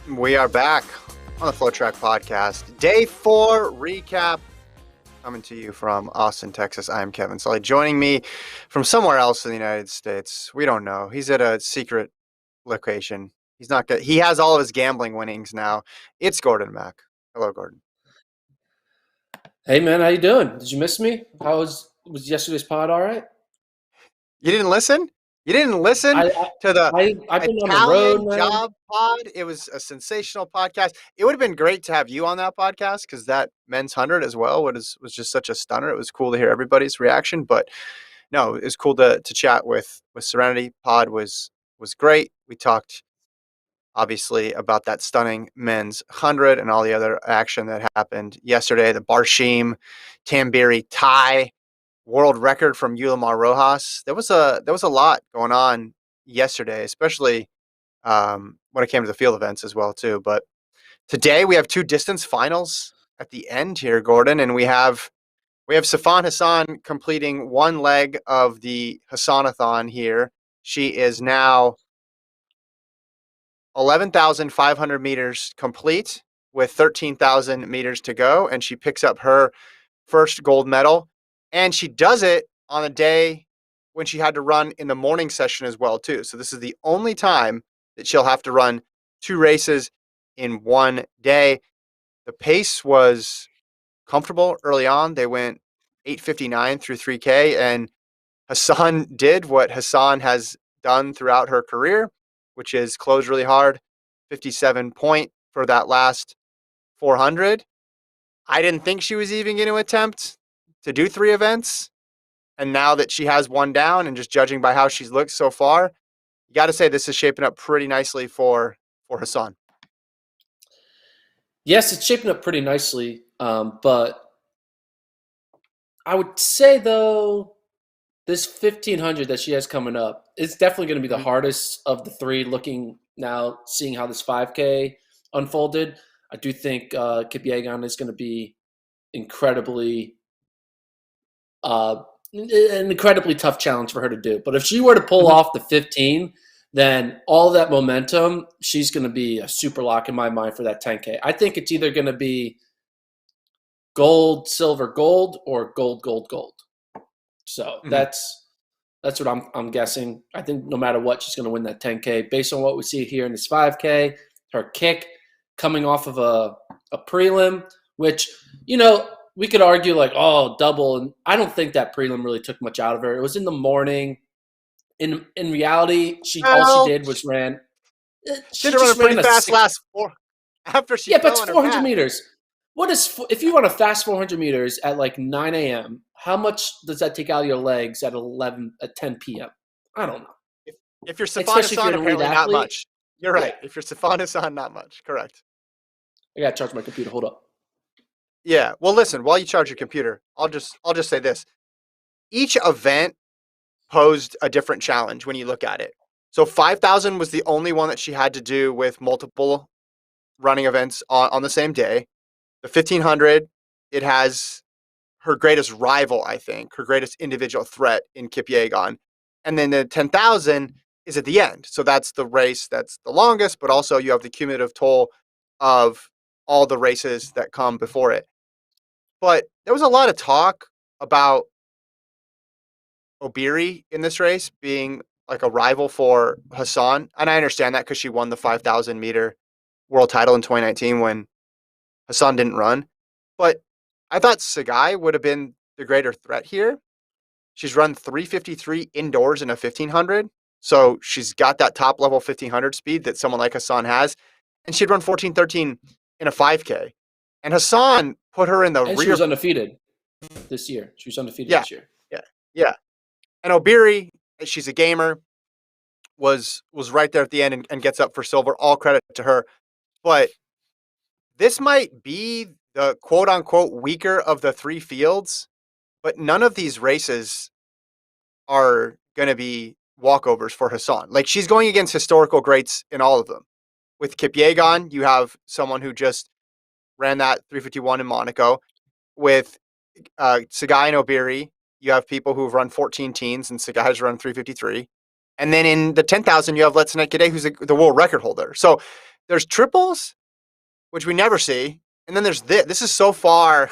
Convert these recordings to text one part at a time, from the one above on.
We are back on the FloTrack podcast. Day 4 recap coming to you from Austin, Texas. I'm Kevin Sully. Joining me from somewhere else in the United States. We don't know. He's at a secret location. He's not good. He has all of his gambling winnings now. It's Gordon Mack. Hello, Gordon. Hey man, how you doing? Did you miss me? How was yesterday's pod? All right. You didn't listen? You didn't listen I, to the I've been on the road, Italian man. Job pod? It was a sensational podcast. It would have been great to have you on that podcast because that men's 100 as well was just such a stunner. It was cool to hear everybody's reaction, but no, it was cool to chat with Serenity. Pod was great. We talked obviously about that stunning men's 100 and all the other action that happened yesterday. The Barshim Tambiri tie world record from Yulimar Rojas. There was a lot going on yesterday, especially when it came to the field events as well too. But today we have two distance finals at the end here, Gordon, and we have Sifan Hassan completing one leg of the Hassanathon here. She is now 11,500 meters complete with 13,000 meters to go, and she picks up her first gold medal. And she does it on a day when she had to run in the morning session as well, too. So this is the only time that she'll have to run two races in one day. The pace was comfortable early on. They went 8:59 through 3K, and Hassan did what Hassan has done throughout her career, which is close really hard, 57 point for that last 400. I didn't think she was even going to attempt to do three events. And now that she has one down and just judging by how she's looked so far, you got to say this is shaping up pretty nicely for Hassan. Yes, it's shaping up pretty nicely. But I would say though, this 1500 that she has coming up, it's definitely going to be the hardest of the three. Looking now, seeing how this 5K unfolded, I do think Kipyegon is going to be incredibly an incredibly tough challenge for her to do. But if she were to pull off the 15, then all that momentum, she's going to be a super lock in my mind for that 10K. I think it's either going to be gold, silver, gold, or gold, gold, gold. So that's what I'm guessing. I think no matter what, she's going to win that 10K based on what we see here in this 5K. Her kick coming off of a prelim, which, we could argue like, oh, double. And I don't think that prelim really took much out of her. It was in the morning. In reality, all she did was ran. She did run a pretty fast last four after she but fell it's on her 400 back. meters. If you run a fast 400 meters at like 9 a.m., how much does that take out of your legs at 10 p.m.? I don't know. If you're Sifan Hassan, apparently not much. You're right. Yeah. If you're Sifan Hassan, not much. Correct. I got to charge my computer. Hold up. Yeah. Well, listen, while you charge your computer, I'll just say this. Each event posed a different challenge when you look at it. So 5,000 was the only one that she had to do with multiple running events on the same day. The 1,500, it has her greatest rival, I think, her greatest individual threat in Kipyegon. And then the 10,000 is at the end. So that's the race that's the longest, but also you have the cumulative toll of all the races that come before it. But there was a lot of talk about Obiri in this race being like a rival for Hassan. And I understand that because she won the 5,000 meter world title in 2019 when Hassan didn't run. But I thought Sagai would have been the greater threat here. She's run 3:53 indoors in a 1,500. So she's got that top level 1,500 speed that someone like Hassan has. And she'd run 14:13 in a 5K. And Hassan put her in the rear. She was undefeated this year. This year. Yeah. And Obiri, she's a gamer, was right there at the end and gets up for silver. All credit to her. But this might be the quote-unquote weaker of the three fields, but none of these races are going to be walkovers for Hassan. Like, she's going against historical greats in all of them. With Kipyegon, you have someone who just ran that 3:51 in Monaco. With Sagai and Obiri, you have people who've run 14 teens, and Sagai's run 3:53. And then in the 10,000, you have Let's Kade, who's the world record holder. So there's triples, which we never see, and then there's this. This is so far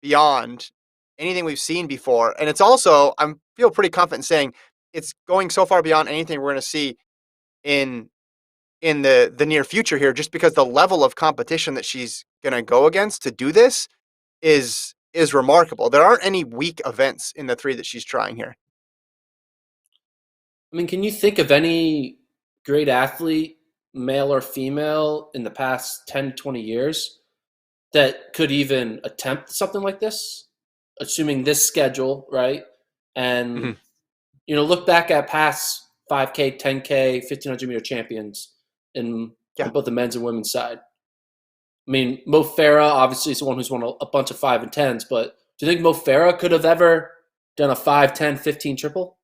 beyond anything we've seen before, and it's also I feel pretty confident saying it's going so far beyond anything we're going to see in the near future here, just because the level of competition that she's going to go against to do this is remarkable. There aren't any weak events in the three that she's trying here. I mean, can you think of any great athlete, male or female, in the past 10 to 20 years that could even attempt something like this, assuming this schedule, right? And, Mhm. look back at past 5K, 10K, 1500-meter champions on Yeah. both the men's and women's side. I mean, Mo Farah obviously is the one who's won a bunch of 5 and 10s, but do you think Mo Farah could have ever done a 5, 10, 15 triple?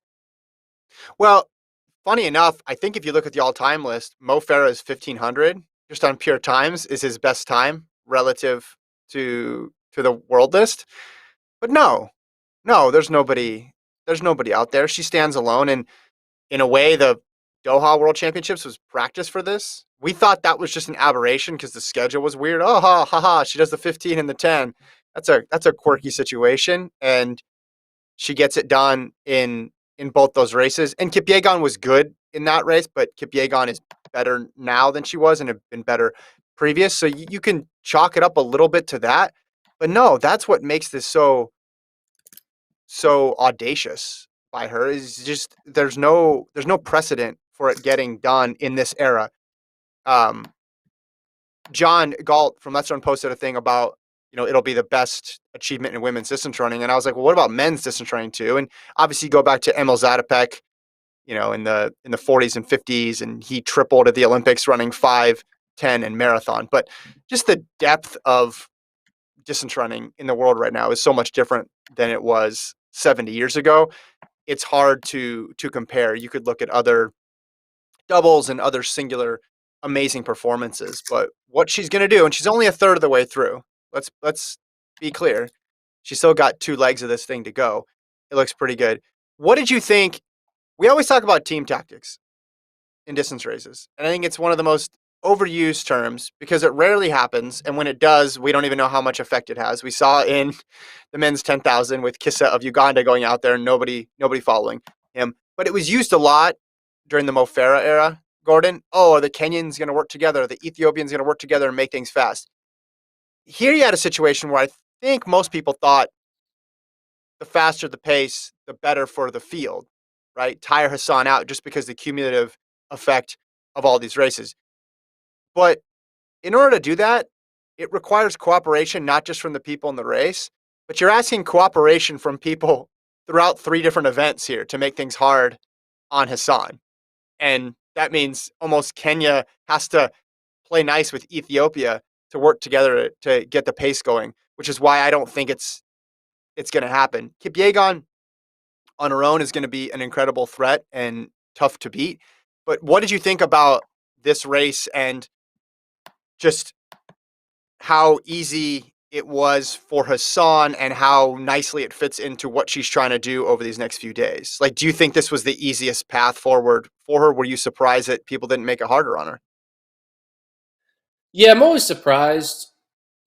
Well, funny enough, I think if you look at the all-time list, Mo Farah's 1500 just on pure times is his best time relative to the world list. But no, there's nobody out there. She stands alone, and in a way, the Doha World Championships was practice for this. We thought that was just an aberration because the schedule was weird. Oh ha ha ha! She does the 15 and the 10. That's a quirky situation, and she gets it done in both those races. And Kipyegon was good in that race, but Kipyegon is better now than she was and have been better previous. So you can chalk it up a little bit to that. But no, that's what makes this so audacious by her is just there's no precedent for it getting done in this era. Um, John Galt from Let's Run posted a thing about it'll be the best achievement in women's distance running, and I was like, well, what about men's distance running too? And obviously, you go back to Emil Zatopek, in the 40s and 50s, and he tripled at the Olympics running 5, 10, and marathon. But just the depth of distance running in the world right now is so much different than it was 70 years ago. It's hard to compare. You could look at other doubles and other singular amazing performances, but what she's going to do, and she's only a third of the way through. Let's be clear. She's still got 2 legs of this thing to go. It looks pretty good. What did you think? We always talk about team tactics in distance races, and I think it's one of the most overused terms because it rarely happens, and when it does, we don't even know how much effect it has. We saw in the men's 10,000 with Kissa of Uganda going out there and nobody following him, but it was used a lot during the Mo Farah era. Gordon, oh, are the Kenyans going to work together? Are the Ethiopians going to work together and make things fast? Here you had a situation where I think most people thought the faster the pace, the better for the field, right? Tire Hassan out just because the cumulative effect of all these races. But in order to do that, it requires cooperation, not just from the people in the race, but you're asking cooperation from people throughout 3 different events here to make things hard on Hassan. And that means almost Kenya has to play nice with Ethiopia to work together to get the pace going, which is why I don't think it's going to happen. Kipyegon on her own is going to be an incredible threat and tough to beat. But what did you think about this race and just how easy it was for Hassan and how nicely it fits into what she's trying to do over these next few days? Like, do you think this was the easiest path forward for her? Were you surprised that people didn't make it harder on her? Yeah, I'm always surprised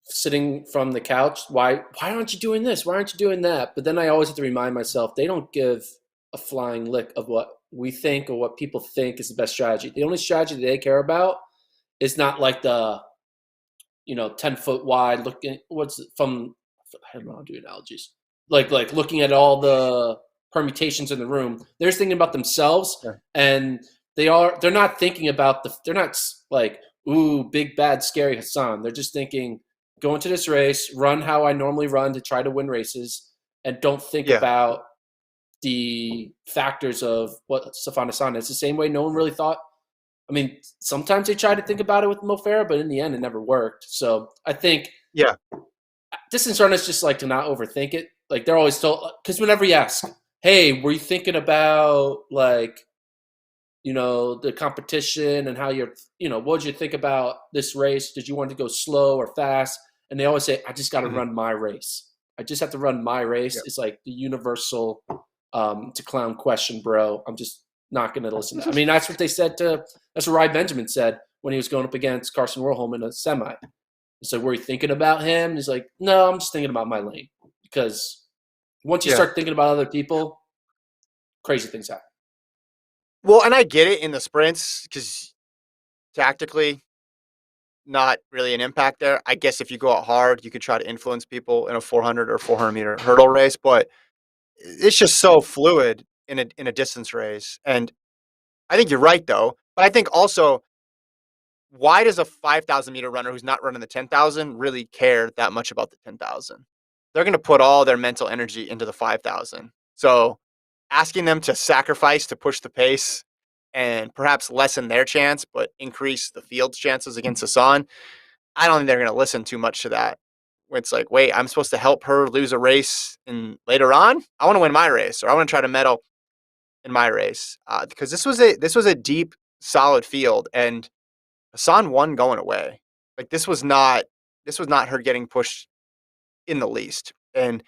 sitting from the couch. Why aren't you doing this? Why aren't you doing that? But then I always have to remind myself they don't give a flying lick of what we think or what people think is the best strategy. The only strategy they care about is not like the 10-foot wide looking what's from I don't know how to do analogies. Like looking at all the permutations in the room. They're just thinking about themselves Yeah. and they're not thinking about they're not like, ooh, big bad scary Hassan. They're just thinking, go into this race, run how I normally run to try to win races, and don't think Yeah. about the factors of what Stefan Hassan is. The same way no one really thought. I mean, sometimes they try to think about it with Mo Farah, but in the end, it never worked. So I think Yeah. distance runners just like to not overthink it. Like they're always told, because whenever you ask, hey, were you thinking about like, the competition and how what did you think about this race? Did you want to go slow or fast? And they always say, I just got to Mhm. run my race. I just have to run my race. Yeah. It's like the universal, it's a clown question, bro. I'm just not going to listen to that. I mean, that's what Ry Benjamin said. when he was going up against Carson Warholm in a semi. So were you thinking about him? He's like, no, I'm just thinking about my lane. Because once you Yeah. start thinking about other people, crazy things happen. Well, and I get it in the sprints because tactically, not really an impact there. I guess if you go out hard, you could try to influence people in a 400 or 400-meter hurdle race, but it's just so fluid in a distance race. And I think you're right though. But I think also, why does a 5,000-meter runner who's not running the 10,000 really care that much about the 10,000? They're going to put all their mental energy into the 5,000. So asking them to sacrifice to push the pace and perhaps lessen their chance, but increase the field's chances against Hassan, I don't think they're going to listen too much to that. When it's like, wait, I'm supposed to help her lose a race in later on. I want to win my race, or I want to try to medal in my race, because this was a deep, solid field, and Hassan won going away. Like this was not her getting pushed in the least. And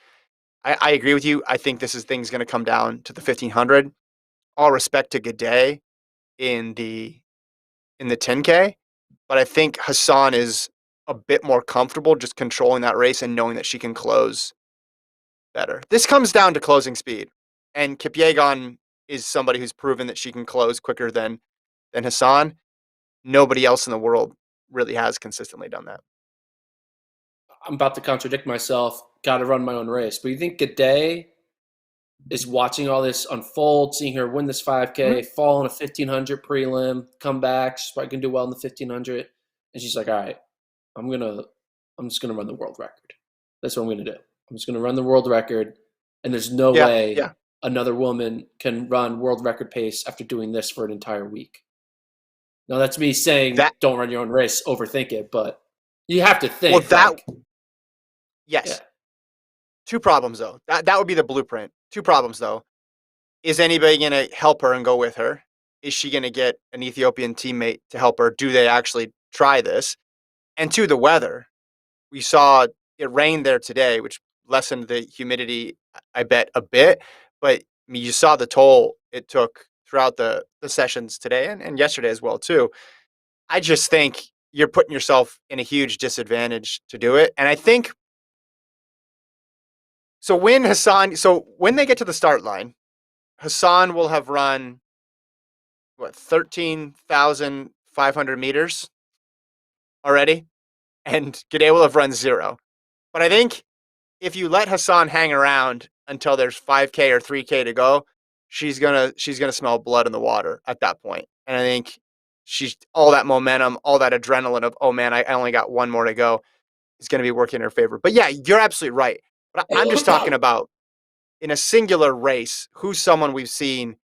I agree with you. I think this is things going to come down to the 1500. All respect to Gaudet in the 10K, but I think Hassan is a bit more comfortable just controlling that race and knowing that she can close better. This comes down to closing speed, and Kipyegon is somebody who's proven that she can close quicker than Hassan. Nobody else in the world really has consistently done that. I'm about to contradict myself. Got to run my own race. But you think Gaudet is watching all this unfold, seeing her win this 5K, Mhm. fall in a 1500 prelim, come back. She's probably gonna do well in the 1500, and she's like, "All right, I'm just gonna run the world record. That's what I'm gonna do. I'm just gonna run the world record, and there's no Yeah, way yeah. another woman can run world record pace after doing this for an entire week." Now that's me saying That don't run your own race, overthink it, but you have to well, think that like, yeah, yes. Two problems though. That would be the blueprint. Two problems though. Is anybody going to help her and go with her? Is she going to get an Ethiopian teammate to help her? Do they actually try this? And two, the weather. We saw it rained there today, which lessened the humidity, I bet, a bit. But I mean, you saw the toll it took throughout the sessions today and yesterday as well, too. I just think you're putting yourself in a huge disadvantage to do it. And I think so when they get to the start line, Hassan will have run what 13,500 meters already, and Gade will have run zero. But I think if you let Hassan hang around until there's 5K or 3K to go, she's gonna smell blood in the water at that point. And I think she's all that momentum, all that adrenaline of, oh man, I only got one more to go, is gonna be working in her favor. But yeah, you're absolutely right. But I'm just talking about in a singular race, who's someone we've seen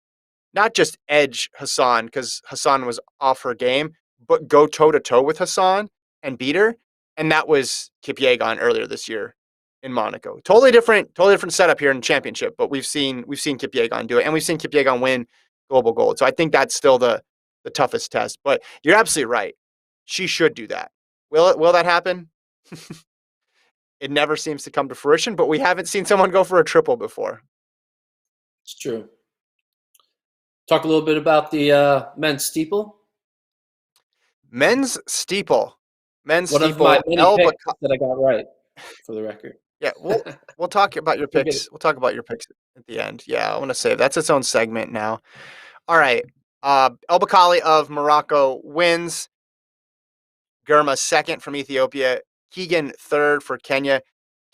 not just edge Hassan because Hassan was off her game, but go toe to toe with Hassan and beat her. And that was Kipyegon earlier this year in Monaco. Totally different setup here in the championship, but we've seen Kipyegon do it, and we've seen Kipyegon win global gold. So I think that's still the toughest test. But you're absolutely right. She should do that. Will that happen? It never seems to come to fruition, but we haven't seen someone go for a triple before. it's true. Talk a little bit about the men's steeple. Men's steeple. Men's One of my steeple. many picks that I got right, for the record. Yeah, we'll talk about your We'll get it. picks. We'll talk about your picks at the end. Yeah, I want to save that's its own segment now. All right. El Bakali of Morocco wins. Germa second from Ethiopia. Keegan third for Kenya.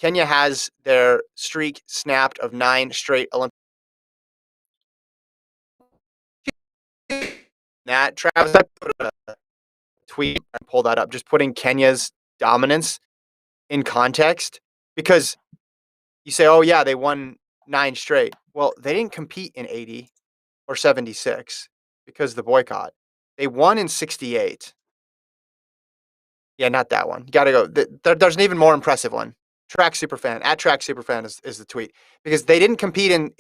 Kenya has their streak snapped of 9 straight Olympic. That Travis, I put a tweet and pull that up, just putting Kenya's dominance in context because you say, oh yeah, they won 9 straight. Well, they didn't compete in 80 or 76 because of the boycott. They won in 68. Yeah, not that one. You got to go. There's an even more impressive one. Track Superfan at Track Superfan is the tweet because they didn't compete in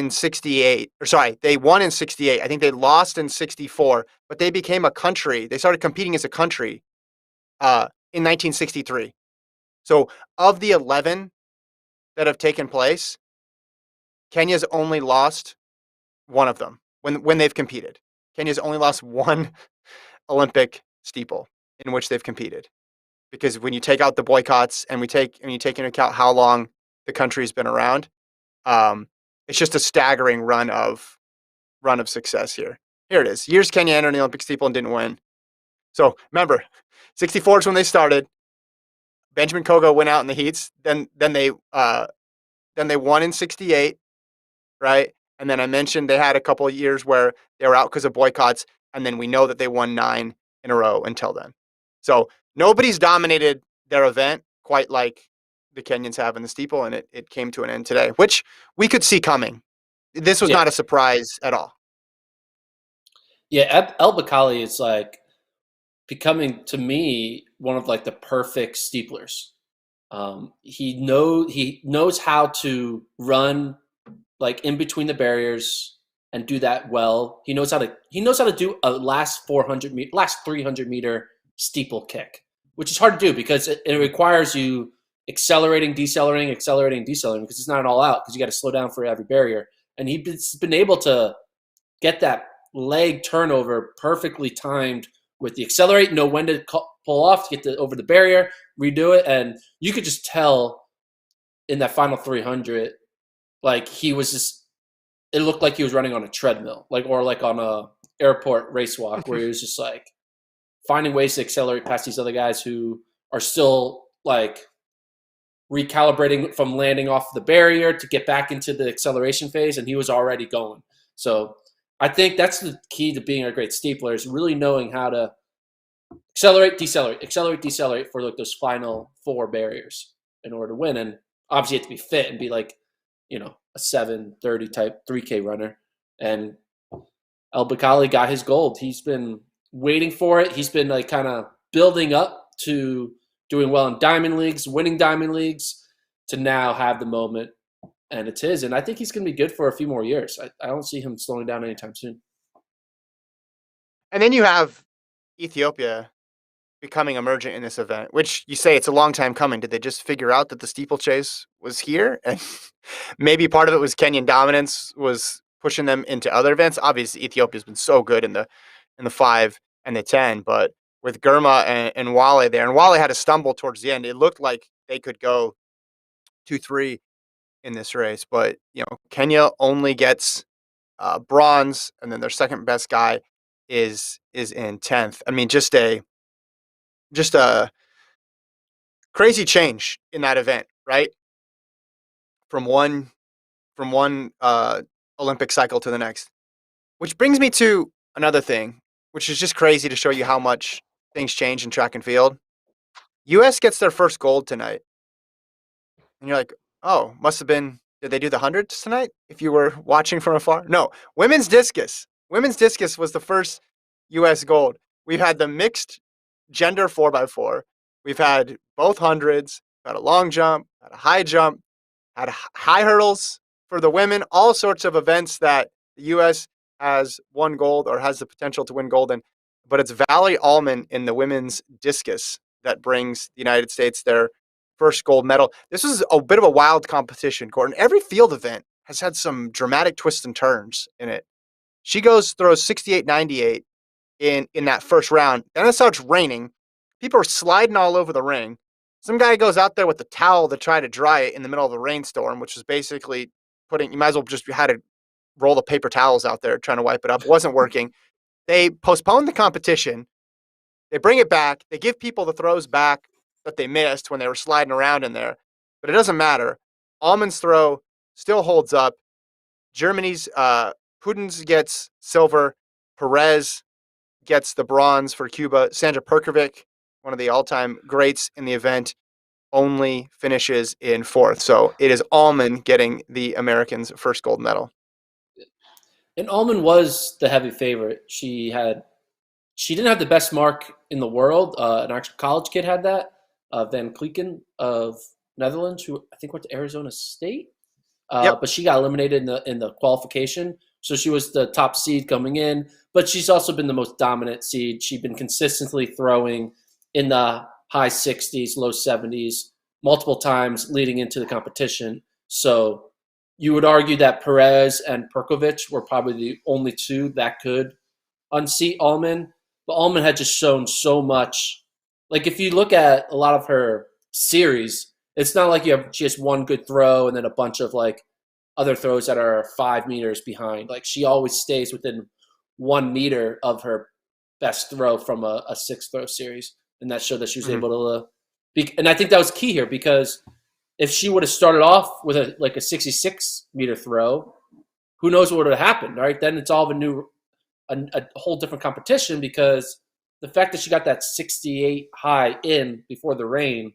68 or sorry, they won in 68. I think they lost in 64, but they became a country. They started competing as a country in 1963. So of the 11 that have taken place, Kenya's only lost one of them when they've competed. Kenya's only lost one Olympic steeple in which they've competed. Because when you take out the boycotts and you take into account how long the country's been around, um, it's just a staggering run of success here. Here it is. Years Kenya entered the Olympic steeple and didn't win. So remember, 64 is when they started. Benjamin Kogo went out in the heats. Then they won in 68, right? And then I mentioned they had a couple of years where they were out because of boycotts, and then we know that they won 9 in a row until then. So nobody's dominated their event quite like the Kenyans have in the steeple, and it came to an end today, which we could see coming. This was Yeah, not a surprise at all. yeah. El Bakali is like becoming to me one of like the perfect steeplers. He knows how to run like in between the barriers and do that well. He knows how to do a last 300-meter steeple kick, which is hard to do because it requires you accelerating because it's not an all out because you got to slow down for every barrier. And he's been able to get that leg turnover perfectly timed with the accelerate, know when to pull off to get over the barrier, redo it, and you could just tell in that final 300, like he was just. It looked like he was running on a treadmill, like on a airport race walk, where he was just like finding ways to accelerate past these other guys who are still like recalibrating from landing off the barrier to get back into the acceleration phase, and he was already going. So I think that's the key to being a great steepler is really knowing how to accelerate, decelerate for like those final 4 barriers in order to win. And obviously you have to be fit and be like, a 7:30 type 3K runner. And El Bakali got his gold. He's been waiting for it. He's been like kind of building up to doing well in diamond leagues, winning diamond leagues, to now have the moment, and it's his. And I think he's going to be good for a few more years. I don't see him slowing down anytime soon. And then you have Ethiopia becoming emergent in this event, which you say it's a long time coming. Did they just figure out that the steeplechase was here? And maybe part of it was Kenyan dominance was pushing them into other events. Obviously, Ethiopia's been so good in the 5 and the 10, but with Germa and Wale there, and Wale had a stumble towards the end. It looked like they could go 2-3 in this race, but Kenya only gets bronze, and then their second best guy is in 10th. I mean, just a crazy change in that event, right? From one Olympic cycle to the next. Which brings me to another thing, which is just crazy to show you how much things change in track and field. US gets their first gold tonight. And you're like, oh, must have been, did they do the hundreds tonight? If you were watching from afar? No, women's discus. Women's discus was the first US gold. We've had the mixed gender 4x4. We've had both hundreds, had a long jump, had a high jump, had high hurdles for the women, all sorts of events that the U.S. has won gold or has the potential to win gold in. But it's Valerie Allman in the women's discus that brings the United States their first gold medal. This is a bit of a wild competition, Gordon. Every field event has had some dramatic twists and turns in it. She throws 68.98 in that first round. Then it starts raining. People are sliding all over the ring. Some guy goes out there with the towel to try to dry it in the middle of a rainstorm, which is basically you might as well just had to roll the paper towels out there trying to wipe it up. It wasn't working. They postponed the competition. They bring it back. They give people the throws back that they missed when they were sliding around in there. But it doesn't matter. Almond's throw still holds up. Germany's Pudens gets silver. Perez gets the bronze for Cuba. Sandra Perkovic, one of the all-time greats in the event, only finishes in 4th. So it is Almond getting the Americans' first gold medal. And Almond was the heavy favorite. She didn't have the best mark in the world. An actual college kid had that. Van Klieken of Netherlands, who I think went to Arizona State. Yep. But she got eliminated in the qualification. So she was the top seed coming in. But she's also been the most dominant seed. She'd been consistently throwing in the high 60s, low 70s, multiple times leading into the competition. So you would argue that Perez and Perkovic were probably the only two that could unseat Allman. but Allman had just shown so much. Like if you look at a lot of her series, it's not like she has one good throw and then a bunch of like other throws that are 5 meters behind. Like she always stays within 1 meter of her best throw from a six throw series, and that showed that she was Mhm. able to. And I think that was key here because if she would have started off with a 66-meter throw, who knows what would have happened, right? Then it's all of a whole different competition because the fact that she got that 68 high in before the rain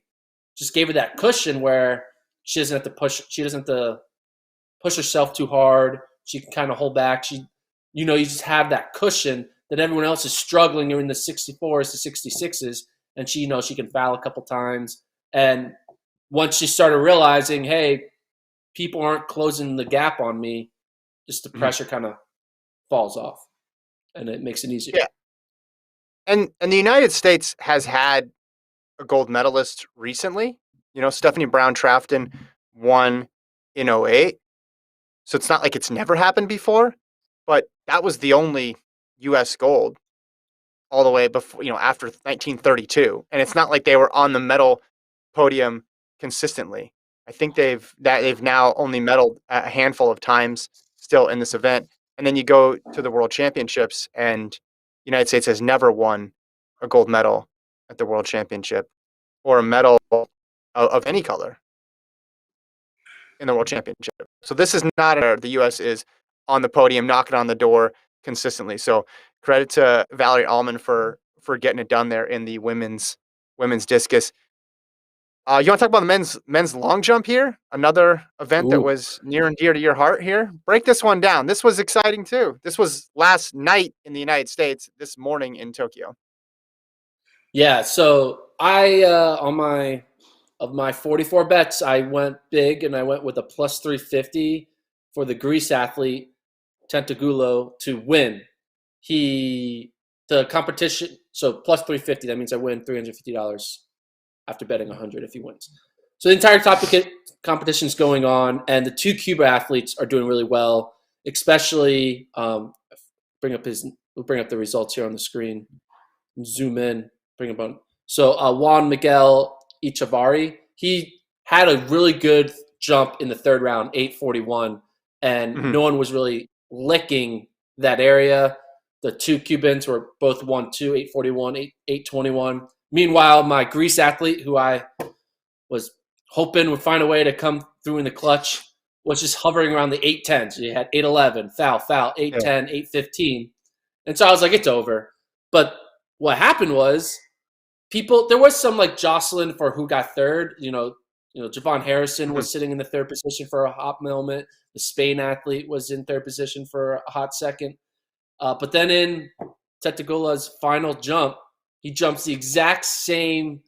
just gave her that cushion where she doesn't have to push. She doesn't have to push herself too hard. She can kind of hold back. You just have that cushion that everyone else is struggling in the 64s to 66s, and she can foul a couple times. And once she started realizing, hey, people aren't closing the gap on me, just the Mhm. pressure kind of falls off, and it makes it easier. Yeah, and the United States has had a gold medalist recently. Stephanie Brown Trafton won in '08, so it's not like it's never happened before. But that was the only U.S. gold all the way before, after 1932, and it's not like they were on the medal podium consistently. I think they've now only medaled a handful of times still in this event, and then you go to the World Championships, and the United States has never won a gold medal at the World Championship or a medal of any color in the World Championship. So this is not the U.S. is on the podium, knocking on the door consistently. So credit to Valerie Allman for getting it done there in the women's discus. You want to talk about the men's long jump here? Another event that Ooh, was near and dear to your heart here. Break this one down. This was exciting too. This was last night in the United States. This morning in Tokyo. yeah. So I on my of my 44 bets, I went big and I went with a plus 350 for the Greece athlete Tentagulo to win. The competition, so plus 350, that means I win $350 after betting 100 if he wins. So the entire topic competition is going on, and the two Cuba athletes are doing really well, especially we'll bring up the results here on the screen, zoom in, bring up on. So Juan Miguel Echavarri, he had a really good jump in the third round, 841, and Hmm. no one was really licking that area. The two Cubans were both 1-2, 841, 821. Meanwhile, my Greece athlete, who I was hoping would find a way to come through in the clutch, was just hovering around the 810. So you had 811, foul, Yeah. 810, 815. And so I was like, it's over. But what happened was there was some like jostling for who got third. Javon Harrison Hmm. was sitting in the third position for a hot moment. The Spain athlete was in third position for a hot second. But then in Tetagula's final jump, he jumps the exact same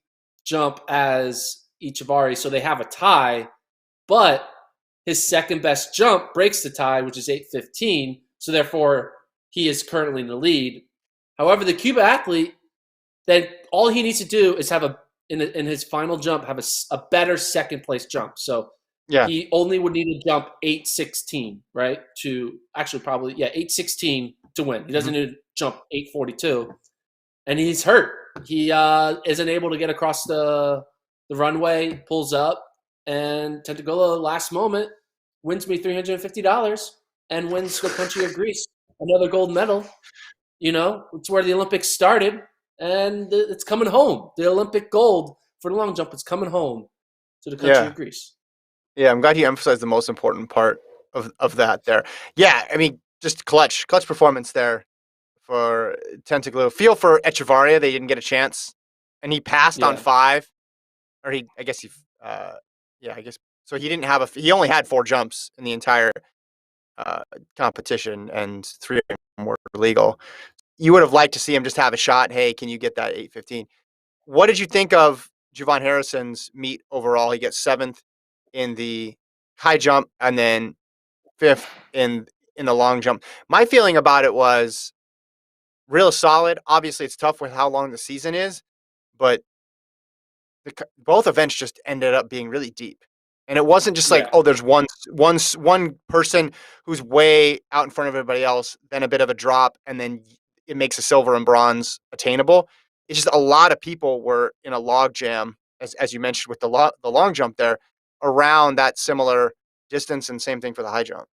jump as Ichivari, so they have a tie. But his second best jump breaks the tie, which is 8:15. So therefore, he is currently in the lead. However, the Cuba athlete, then all he needs to do is have in his final jump have a better second place jump. So Yeah. he only would need to jump 8:16, right? To actually probably 8:16 to win. He Hmm. doesn't need to jump 8:42, and he's hurt. He isn't able to get across the runway, pulls up, and Tentagola last moment wins me $350 and wins the country of Greece another gold medal. It's where the Olympics started, and it's coming home. The Olympic gold for the long jump is coming home to the country Yeah. of Greece. Yeah. I'm glad you emphasized the most important part of that there. Yeah. I mean, just clutch performance there for Tentaclo. Feel for Echevarria. They didn't get a chance, and he passed on Yeah, five, or I guess uh, yeah, I guess so. He didn't have he only had four jumps in the entire uh, competition, and three of them were legal. You would have liked to see him just have a shot. Hey, can you get that 8:15? What did you think of Javon Harrison's meet overall? He gets seventh in the high jump, and then fifth in the long jump. My feeling about it was real solid. Obviously, it's tough with how long the season is, but both events just ended up being really deep. And it wasn't just like, yeah, oh, there's one person who's way out in front of everybody else, then a bit of a drop, and then it makes a silver and bronze attainable. It's just a lot of people were in a log jam, as you mentioned with the long jump there, around that similar distance, and same thing for the high jump.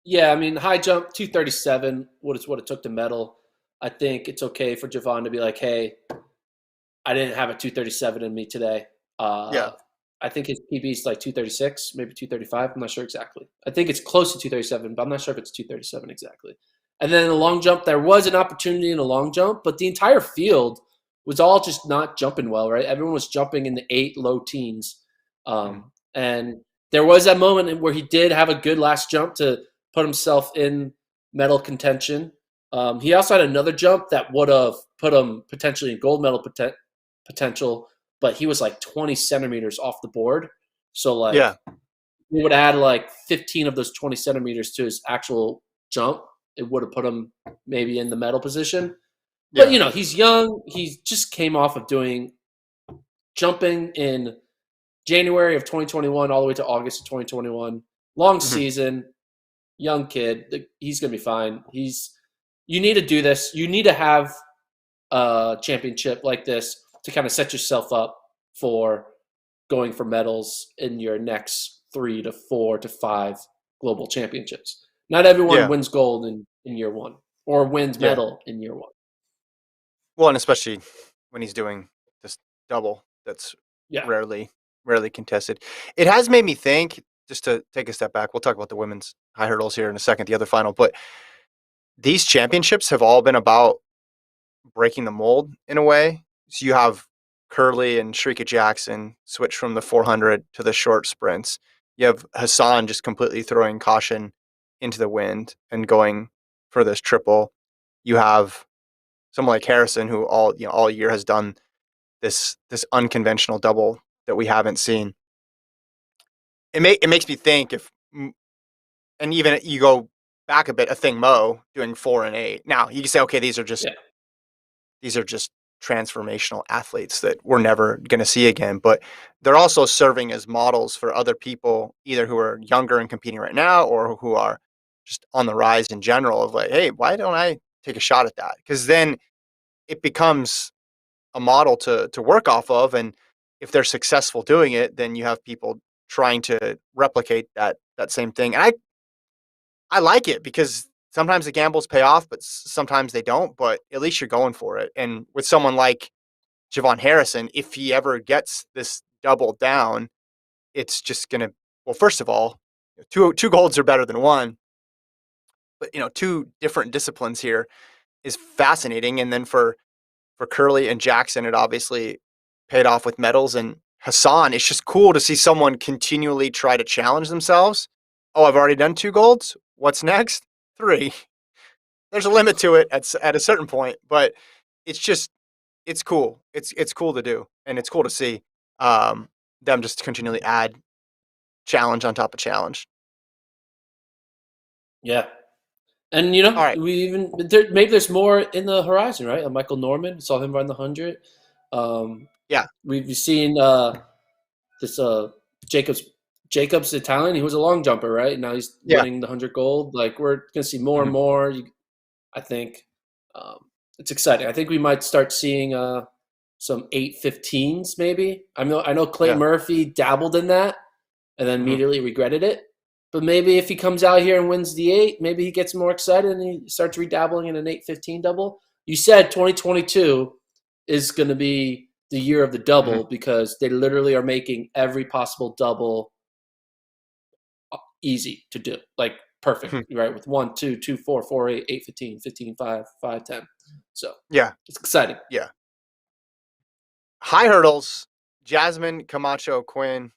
Yeah, I mean, high jump 237. What is what it took to medal. I think it's okay for Javon to be like, hey, I didn't have a 237 in me today. Yeah. Uh, I think his PB is like 236, maybe 235. I'm not sure exactly. I think it's close to 237, but I'm not sure if it's 237 exactly. And then in the long jump, there was an opportunity in the long jump, but the entire field was all just not jumping well, right? Everyone was jumping in the 8 low teens. Mhm. And there was that moment where he did have a good last jump to put himself in medal contention. He also had another jump that would have put him potentially in gold medal potential, but he was like 20 centimeters off the board. So like Yeah. he would add like 15 of those 20 centimeters to his actual jump. It would have put him maybe in the medal position. But Yeah. he's young. He just came off of doing jumping in January of 2021 all the way to August of 2021. Long Mhm. season, young kid. He's gonna be fine. You need to do this. You need to have a championship like this to kind of set yourself up for going for medals in your next 3 to 4 to 5 global championships. Not everyone Yeah. wins gold in year one or wins Yeah. medal in year one. Well, and especially when he's doing this double that's Yeah. rarely contested. It has made me think, just to take a step back, we'll talk about the women's high hurdles here in a second, the other final, but these championships have all been about breaking the mold in a way. So you have Curly and Sharika Jackson switch from the 400 to the short sprints. You have Hassan just completely throwing caution into the wind and going for this triple. You have someone like Harrison, who all year has done this unconventional double that we haven't seen. It makes me think, if and even you go back a bit, a thing Mo doing 4 and 8. Now you can say, okay, Yeah. these are just transformational athletes that we're never going to see again, but they're also serving as models for other people, either who are younger and competing right now, or who are just on the rise in general, of like, hey, why don't I take a shot at that? Because then it becomes a model to work off of, and if they're successful doing it, then you have people trying to replicate that same thing. And I like it, because sometimes the gambles pay off, but sometimes they don't. But at least you're going for it. And with someone like Javon Harrison, if he ever gets this double down, it's just gonna, well, first of all, two golds are better than one, but two different disciplines here is fascinating. And then for Curly and Jackson, it obviously paid off with medals. And Hassan, it's just cool to see someone continually try to challenge themselves. Oh, I've already done 2 golds. What's next? 3. There's a limit to it at a certain point, but it's just it's cool. It's cool to do, and it's cool to see um, them just continually add challenge on top of challenge. Yeah. And All right. we even maybe there's more in the horizon, right? Michael Norman, saw him run the 100. Um, Yeah. we've seen this Jacobs Jacobs Italian. He was a long jumper, right? Now he's Yeah. winning the 100 gold. Like we're gonna see more and Mhm. more. I think um, it's exciting. I think we might start seeing some 8:15s maybe. I know Clay Yeah. Murphy dabbled in that and then Mhm. immediately regretted it. But maybe if he comes out here and wins the 8, maybe he gets more excited and he starts redabbling in an 8:15 double. You said 2022 is going to be the year of the Mhm. double because they literally are making every possible double easy to do, like perfect, right? With 1, 2, 2, 4, 4, 8, 8, 15, 15, 5, 5, 10. So Yeah. it's exciting. Yeah. High hurdles. Jasmine Camacho Quinn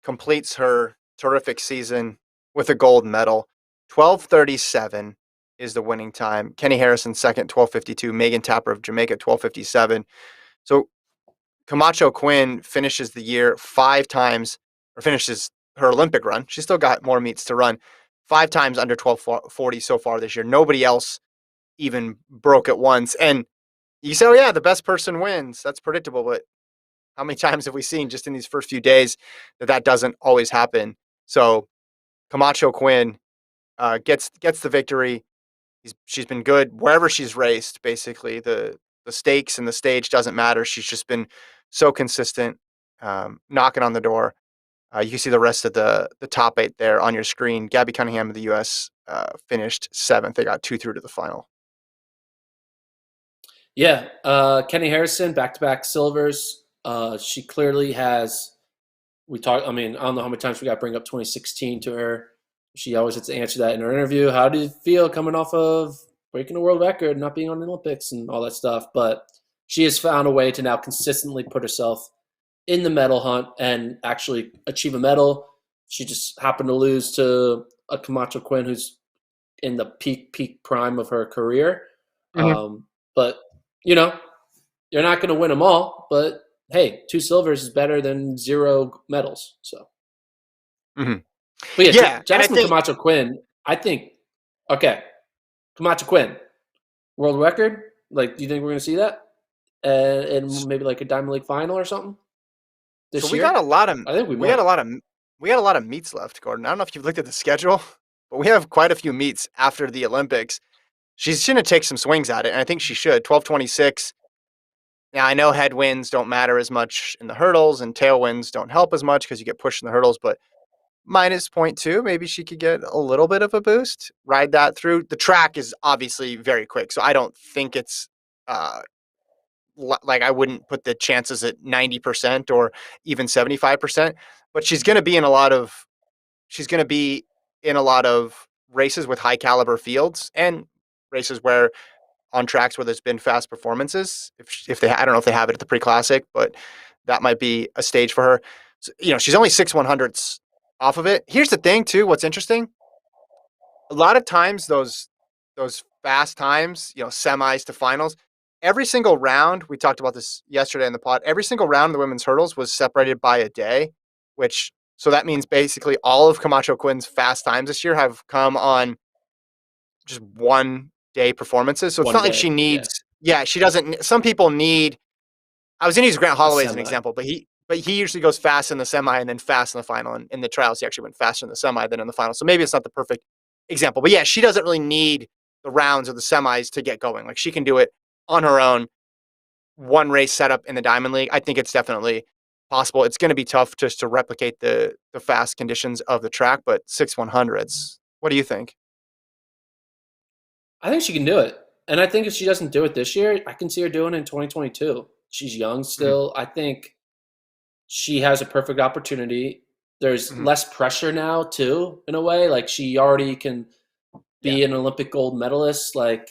completes her terrific season with a gold medal. 12:37 is the winning time. Kenny Harrison second, 12:52. Megan Tapper of Jamaica, 12:57. So Camacho Quinn finishes the year 5 times, or finishes her Olympic run. She's still got more meets to run. 5 times under 12:40 so far this year. Nobody else even broke it once. And you say, oh, yeah, the best person wins. That's predictable. But how many times have we seen just in these first few days that doesn't always happen? So Camacho Quinn gets the victory. She's been good wherever she's raced. Basically, the stakes and the stage doesn't matter. She's just been so consistent, knocking on the door. You can see the rest of the top eight there on your screen. Gabby Cunningham of the U.S. Finished seventh. They got two through to the final. Yeah, Kenny Harrison, back-to-back silvers. She clearly has. We talked. I mean, I don't know how many times we got to bring up 2016 to her. She always has to answer that in her interview. How did it feel coming off of breaking a world record, not being on the Olympics, and all that stuff? But she has found a way to now consistently put herself in the medal hunt and actually achieve a medal. She just happened to lose to a Camacho Quinn who's in the peak prime of her career. Mm-hmm. But you know, you're not going to win them all. But hey, 2 silvers is better than 0 medals. So, Mm-hmm. but yeah, Yeah, and I Jasmine think Camacho Quinn. I think okay, Camacho Quinn world record. Like, do you think we're going to see that? And maybe like a Diamond League final or something so. this year? I think we We got a might. lot of we got a lot of meets left, Gordon. I don't know if you've looked at the schedule, but we have quite a few meets after the Olympics. She's going to take some swings at it, and I think she should. 12:26. Now I know headwinds don't matter as much in the hurdles, and tailwinds don't help as much because you get pushed in the hurdles. But minus point two, maybe she could get a little bit of a boost. Ride that through. The track is obviously very quick, so I don't think it's uh, like I wouldn't put the chances at 90% or even 75%. But she's going to be in a lot of races with high caliber fields and races where on tracks where there's been fast performances. If they, I don't know if they have it at the pre-classic, but that might be a stage for her. So, she's only 6/100ths off of it. Here's the thing too. What's interesting, a lot of times those fast times, semis to finals, every single round, we talked about this yesterday in the pod, every single round of the women's hurdles was separated by a day, which so that means basically all of Camacho Quinn's fast times this year have come on just 1 day performances. So it's One not like she day, yeah, needs, yeah, she doesn't. Some people need, I was going to use Grant a Holloway as an semi. example, but he usually goes fast in the semi and then fast in the final. And in the trials, he actually went faster in the semi than in the final. So maybe it's not the perfect example. But yeah, she doesn't really need the rounds or the semis to get going. Like she can do it on her own. One race setup in the Diamond League. I think it's definitely possible. It's going to be tough just to replicate the fast conditions of the track, but 6/100ths. What do you think? I think she can do it. And I think if she doesn't do it this year, I can see her doing it in 2022. She's young Mm-hmm. still. I think she has a perfect opportunity. There's Mm-hmm. less pressure now, too, in a way. Like, she already can Yeah. be an Olympic gold medalist. Like,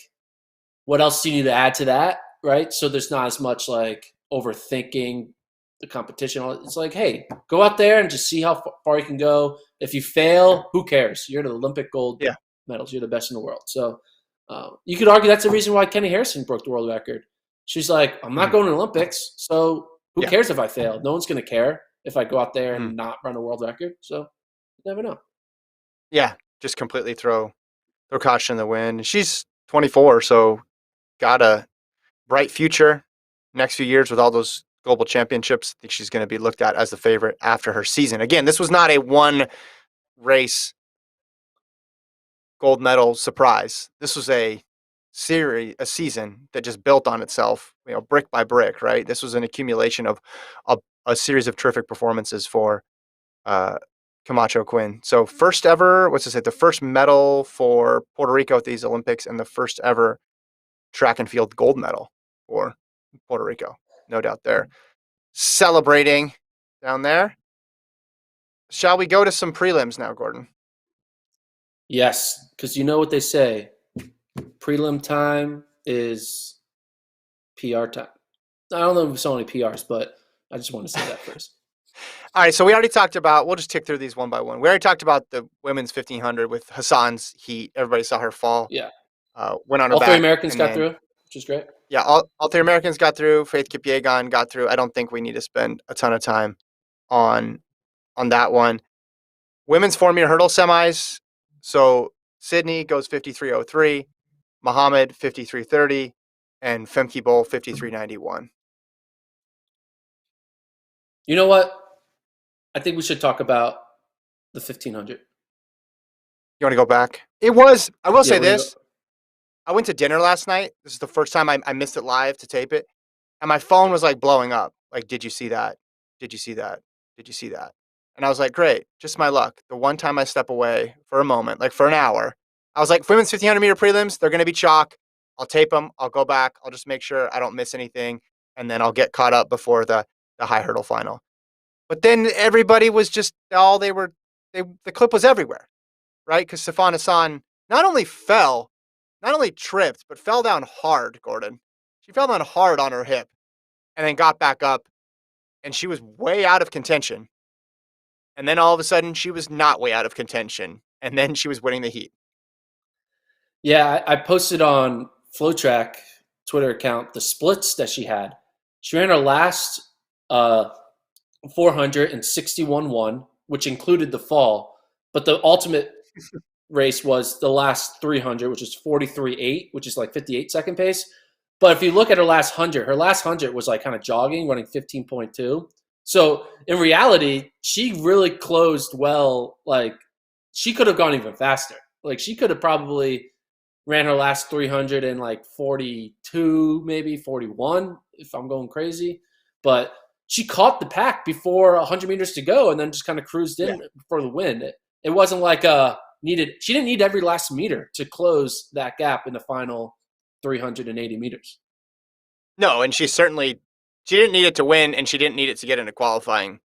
what else do you need to add to that? Right. So there's not as much like overthinking the competition. It's like, hey, go out there and just see how far you can go. If you fail, who cares? You're the Olympic gold Yeah. medals. You're the best in the world. So you could argue that's the reason why Kenny Harrison broke the world record. She's like, I'm not Mm-hmm. going to the Olympics, so who Yeah. cares if I fail? No one's going to care if I go out there Mm-hmm. and not run a world record. So you never know. Yeah. Just completely throw caution in the wind. She's 24, so got a bright future next few years with all those global championships. I think she's going to be looked at as the favorite after her season. Again, this was not a one race gold medal surprise. This was a season that just built on itself, brick by brick, right? This was an accumulation of a series of terrific performances for uh, Camacho Quinn. So first ever, what's to say, the first medal for Puerto Rico at these Olympics and the first ever track and field gold medal for Puerto Rico. No doubt there. Celebrating down there. Shall we go to some prelims now, Gordon? Yes, because you know what they say prelim time is PR time. I don't know if we saw any PRs, but I just want to say that first. All right, so we already talked about, we'll just tick through these one by one. We already talked about the women's 1500 with Hassan's heat. Everybody saw her fall, Yeah. went on her All three back. Americans And got then, through, which is great. yeah, all three Americans got through. Faith Kipyegon got through. I don't think we need to spend a ton of time on that one. Women's 4-meter hurdle semis. So Sydney goes 53.03, Muhammad 53.30, and Femke Bol 53.91. You know what? I think we should talk about the 1500. You want to go back? It was, I will Yeah, say we're gonna go. this, I went to dinner last night. This is the first time I missed it live to tape it, and my phone was like blowing up. Like, did you see that? Did you see that? Did you see that? And I was like, great, just my luck. The one time I step away for a moment, like for an hour, I was like, women's 1500 meter prelims, they're going to be chalk. I'll tape them. I'll go back. I'll just make sure I don't miss anything, and then I'll get caught up before the high hurdle final. But then everybody was just all they were. The clip was everywhere, right? Because Sifan Hassan not only fell, not only tripped, but fell down hard, Gordon. She fell down hard on her hip and then got back up, and she was way out of contention. And then all of a sudden, she was not way out of contention. And then she was winning the heat. Yeah, I posted on FloTrack Twitter account the splits that she had. She ran her last 400 and 61-1, which included the fall. But the ultimate race was the last 300, which is 43.8, which is like 58 second pace. But if you look at her last 100 was like kind of jogging, running 15.2. So in reality, she really closed well. Like she could have gone even faster. Like she could have probably ran her last 300 in like 42, maybe 41, if I'm going crazy. But she caught the pack before 100 meters to go and then just kind of cruised in for the win. It wasn't like she didn't need every last meter to close that gap in the final 380 meters. No, and she didn't need it to win, and she didn't need it to get into qualifying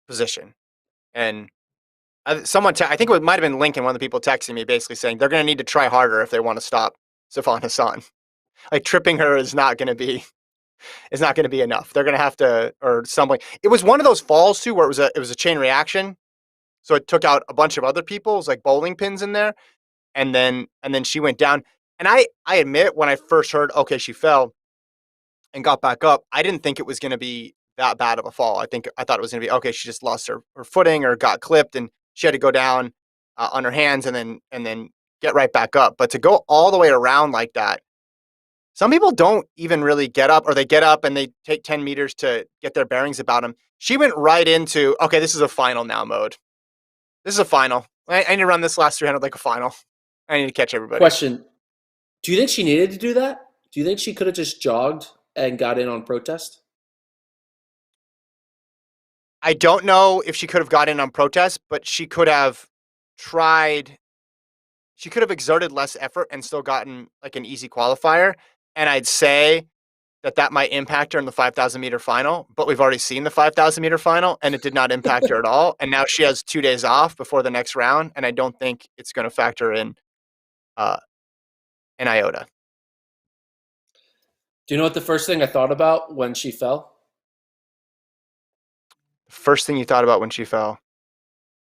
position. And I think it might have been Lincoln, one of the people texting me, basically saying they're going to need to try harder if they want to stop Sifan Hassan. Like tripping her is not going to be enough. They're going to have to, or something. It was one of those falls too, where it was a chain reaction, so it took out a bunch of other people. It was like bowling pins in there, and then she went down. And I admit, when I first heard, okay, she fell and got back up, I didn't think it was going to be that bad of a fall. I thought it was going to be okay. She just lost her footing or got clipped, and she had to go down on her hands and then get right back up. But to go all the way around like that, some people don't even really get up, or they get up and they take 10 meters to get their bearings about them. She went right into, okay, this is a final now mode. This is a final. I need to run this last 300 like a final. I need to catch everybody. Question: do you think she needed to do that? Do you think she could have just jogged and got in on protest? I don't know if she could have got in on protest, but she could have tried. She could have exerted less effort and still gotten like an easy qualifier. And I'd say that might impact her in the 5,000 meter final, but we've already seen the 5,000 meter final and it did not impact her at all. And now she has 2 days off before the next round. And I don't think it's going to factor in an iota. Do you know what the first thing I thought about when she fell? First thing you thought about when she fell?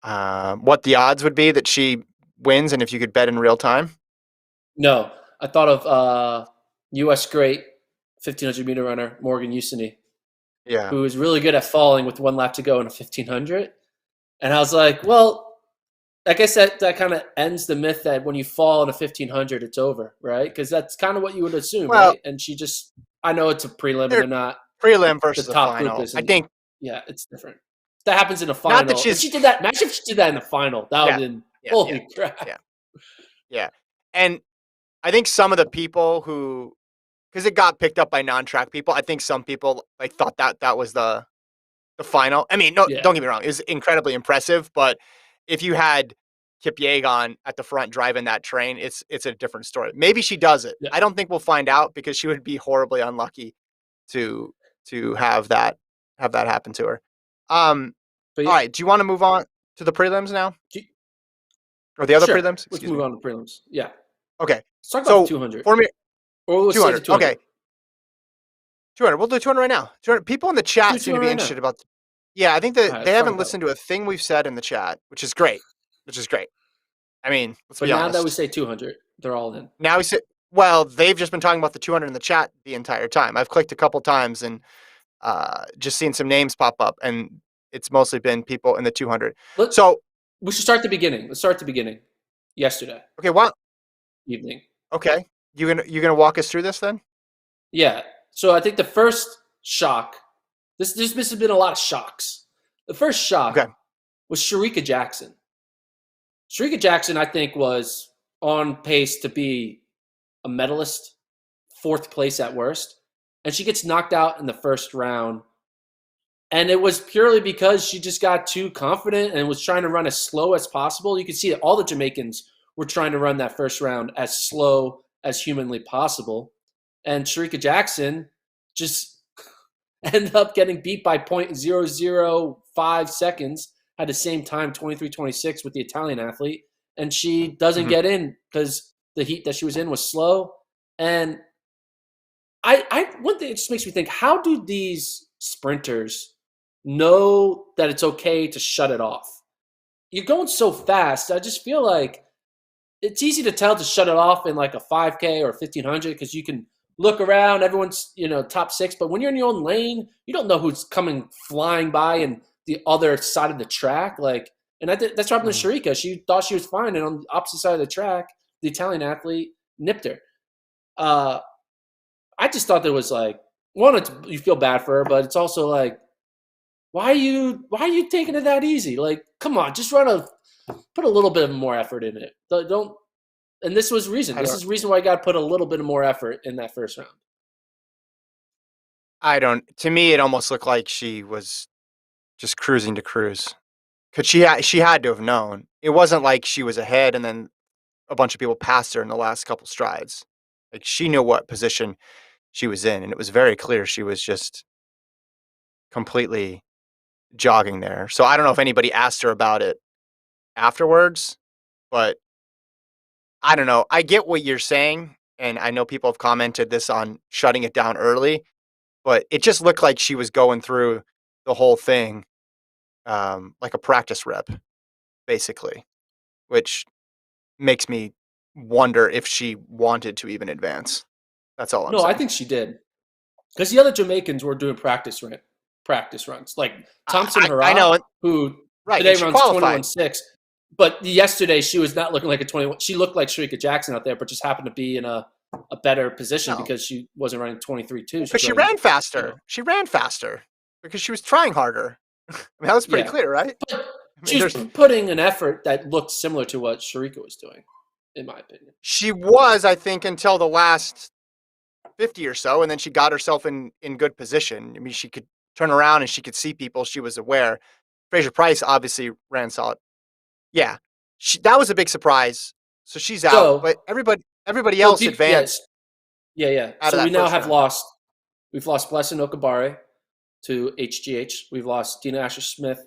What the odds would be that she wins, and if you could bet in real time? No, I thought of U.S. great 1,500 meter runner Morgan Usini, Yeah. who is really good at falling with 1 lap to go in a 1,500. And I was like, well, I guess that kind of ends the myth that when you fall in a 1,500, it's over, right? Because that's kind of what you would assume, Well, right? And she just, I know it's a prelim, and they're not prelim the versus a top group final. I isn't. think Yeah, it's different. That happens in a not that final. If she's she did that, imagine if she did that in the final. That would have been holy crap. Yeah. And I think some of the people who, because it got picked up by non-track people, I think some people like thought that was the final. I mean, no, Yeah. don't get me wrong, it was incredibly impressive, but if you had Kip Yeagon at the front driving that train, it's a different story. Maybe she does it. Yeah. I don't think we'll find out, because she would be horribly unlucky to have that happen to her. But All right, do you want to move on to the prelims now? you, Or the other sure. prelims? Let's Excuse move me. on to prelims. Yeah. Okay. Let's talk about So the 200. for me, Or let's say the 200. 200. Okay. 200. We'll do 200 right now. 200. People in the chat seem to be right interested now. about. Yeah, I think that All right, they let's talk haven't about listened to a thing we've said in the chat, which is great. I mean, let's But be now honest. that we say 200, they're all in. Now we say, well, they've just been talking about the 200 in the chat the entire time. I've clicked a couple times and just seen some names pop up, and it's mostly been people in the 200. So we should start the beginning. Let's start the beginning. Yesterday. Okay, what? Evening. Okay, you gonna walk us through this then? Yeah. So I think the first shock. This has been a lot of shocks. The first shock was Sharika Jackson. Sharika Jackson, I think, was on pace to be a medalist, fourth place at worst, and she gets knocked out in the first round. And it was purely because she just got too confident and was trying to run as slow as possible. You could see that all the Jamaicans were trying to run that first round as slow as humanly possible. And Sharika Jackson just ended up getting beat by 0.005 seconds, had the same time, 23:26, with the Italian athlete. And she doesn't Mhm. get in because the heat that she was in was slow. And I one thing, it just makes me think, how do these sprinters know that it's okay to shut it off? You're going so fast. I just feel like it's easy to tell to shut it off in like a 5K or 1500 because you can look around, everyone's, top six. But when you're in your own lane, you don't know who's coming flying by and the other side of the track. And that's what happened to Mhm. Sharika. She thought she was fine, and on the opposite side of the track, the Italian athlete nipped her. Uh, I just thought there was like, one, you feel bad for her, but it's also like, why are you taking it that easy? Like, come on, just put a little bit of more effort in it. Don't. And this was reason. I This don't. is reason why I got to put a little bit more effort in that first round. I don't. To me, it almost looked like she was just cruising to cruise. Cause she had to have known. It wasn't like she was ahead and then a bunch of people passed her in the last couple strides. Like she knew what position she was in, and it was very clear she was just completely jogging there. So I don't know if anybody asked her about it afterwards, but I don't know. I get what you're saying, and I know people have commented this on shutting it down early, but it just looked like she was going through the whole thing like a practice rep, basically, which makes me wonder if she wanted to even advance. That's all I'm No, I saying. think she did because the other Jamaicans were doing practice runs, like Thompson I Hurrah, know, who right? And today she runs qualified. 21:6. But yesterday she was not looking like a 21. She looked like Sharika Jackson out there, but just happened to be in a better position No, because she wasn't running 23:2. She because was she running, ran faster. She ran faster because she was trying harder. I mean, that was pretty yeah. clear, right? But I mean, she was there's putting an effort that looked similar to what Sharika was doing, in my opinion. she was, I think, until the last 50 or so, and then she got herself in good position. I mean, she could turn around and she could see people. She was aware. Fraser Price obviously ran solid. Yeah, that was a big surprise. So she's out, but So, everybody so else deep, yes, advanced yeah. out of So we that now first have round. lost. We've lost Blessing Okabare to HGH. We've lost Dina Asher Smith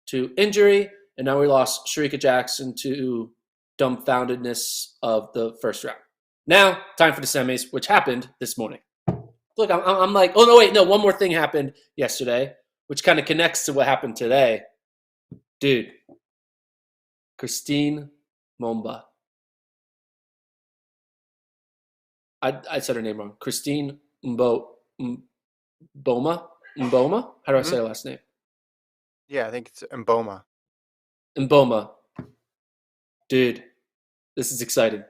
to injury, and now we lost Sharika Jackson to dumbfoundedness of the first round. Now, time for the semis, which happened this morning. Look, I'm like, oh no, wait, no, one more thing happened yesterday, which kind of connects to what happened today, dude. Christine Momba. I said her name wrong. Christine Mboma. Mboma. How do I Hmm. say her last name? Yeah, I think it's Mboma. Mboma. Dude, this is exciting.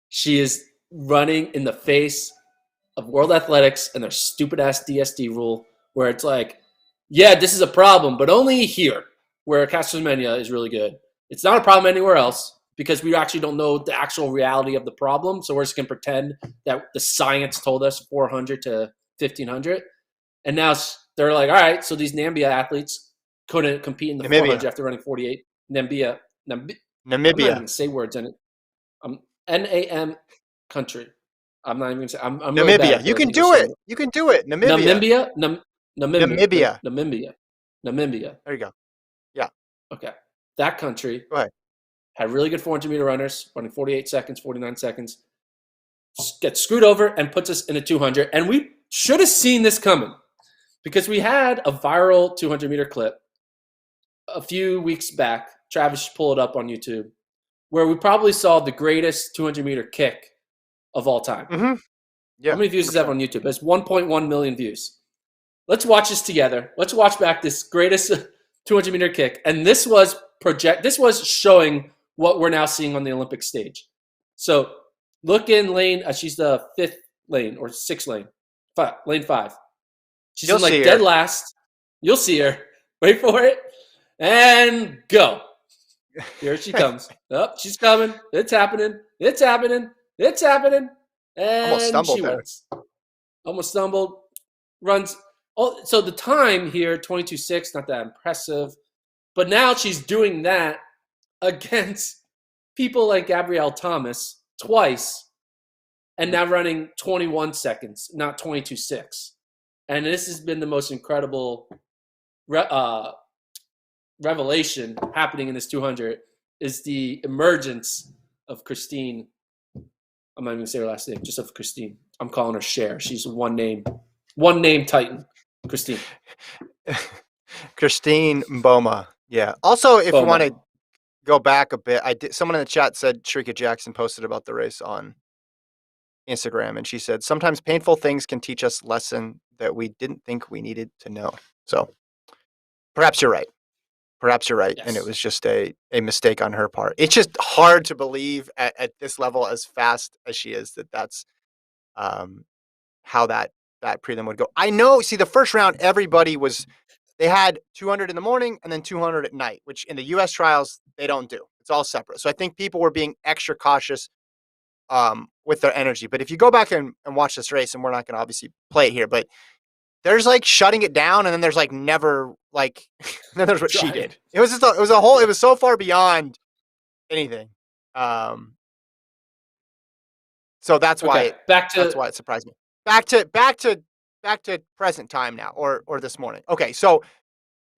She is running in the face of World Athletics and their stupid ass DSD rule, where it's like, yeah, this is a problem, but only here, where Castlevania is really good. It's not a problem anywhere else because we actually don't know the actual reality of the problem. So we're just gonna pretend that the science told us 400 to 1500, and now they're like, all right, so these Nambia athletes couldn't compete in the 400 Namibia. after running 48. Nambia, I'm not even Namibia. gonna say words in it. NAM country. I'm not even gonna say. I'm really bad Namibia. at You the can English do it. language. You can do it. Namibia. Namibia, Namibia. Namibia. There you go. Yeah. Okay, that country Go ahead. had really good 400-meter runners running 48 seconds, 49 seconds. Gets screwed over and puts us in a 200, and we should have seen this coming because we had a viral 200-meter clip a few weeks back. Travis should pull it up on YouTube, where we probably saw the greatest 200-meter kick of all time. Hmm. How Yeah. many views does that have 100%. on YouTube? It's 1.1 million views. Let's watch this together. Let's watch back this greatest 200-meter kick. And this was showing what we're now seeing on the Olympic stage. So look in lane. She's the fifth lane or sixth lane. Lane 5. She's You'll in like see dead her. last. You'll see her. Wait for it. And go. Here she comes. Oh, she's coming. It's happening. It's happening. It's happening. Almost and she stumbled there. wins. Almost stumbled, runs. Oh, so the time here, 22.6, not that impressive. But now she's doing that against people like Gabrielle Thomas twice, and Mhm. now running 21 seconds, not 22.6. And this has been the most incredible revelation happening in this 200 is the emergence of Christine. I'm not even gonna say her last name, just of Christine. I'm calling her Cher. She's one name Titan, Christine Christine Mboma. Yeah. Also, if you want Boma. to go back a bit, I did. Someone in the chat said Sharika Jackson posted about the race on Instagram, and she said sometimes painful things can teach us lesson that we didn't think we needed to know. So perhaps you're right. Perhaps you're right, and it Yes, was just a mistake on her part. It's just hard to believe at this level, as fast as she is, that's um, how that prelim would go. I know. See, the first round, everybody was they had 200 in the morning and then 200 at night, which in the U.S. trials they don't do. It's all separate. So I think people were being extra cautious with their energy. But if you go back and watch this race, and we're not going to obviously play it here, but there's like shutting it down, and then there's like never like then there's what she trying. did. It was just it was a whole. Yeah. It was so far beyond anything. Um, so Okay, back that's to why it surprised me. Back to present time now, or this morning. Okay, so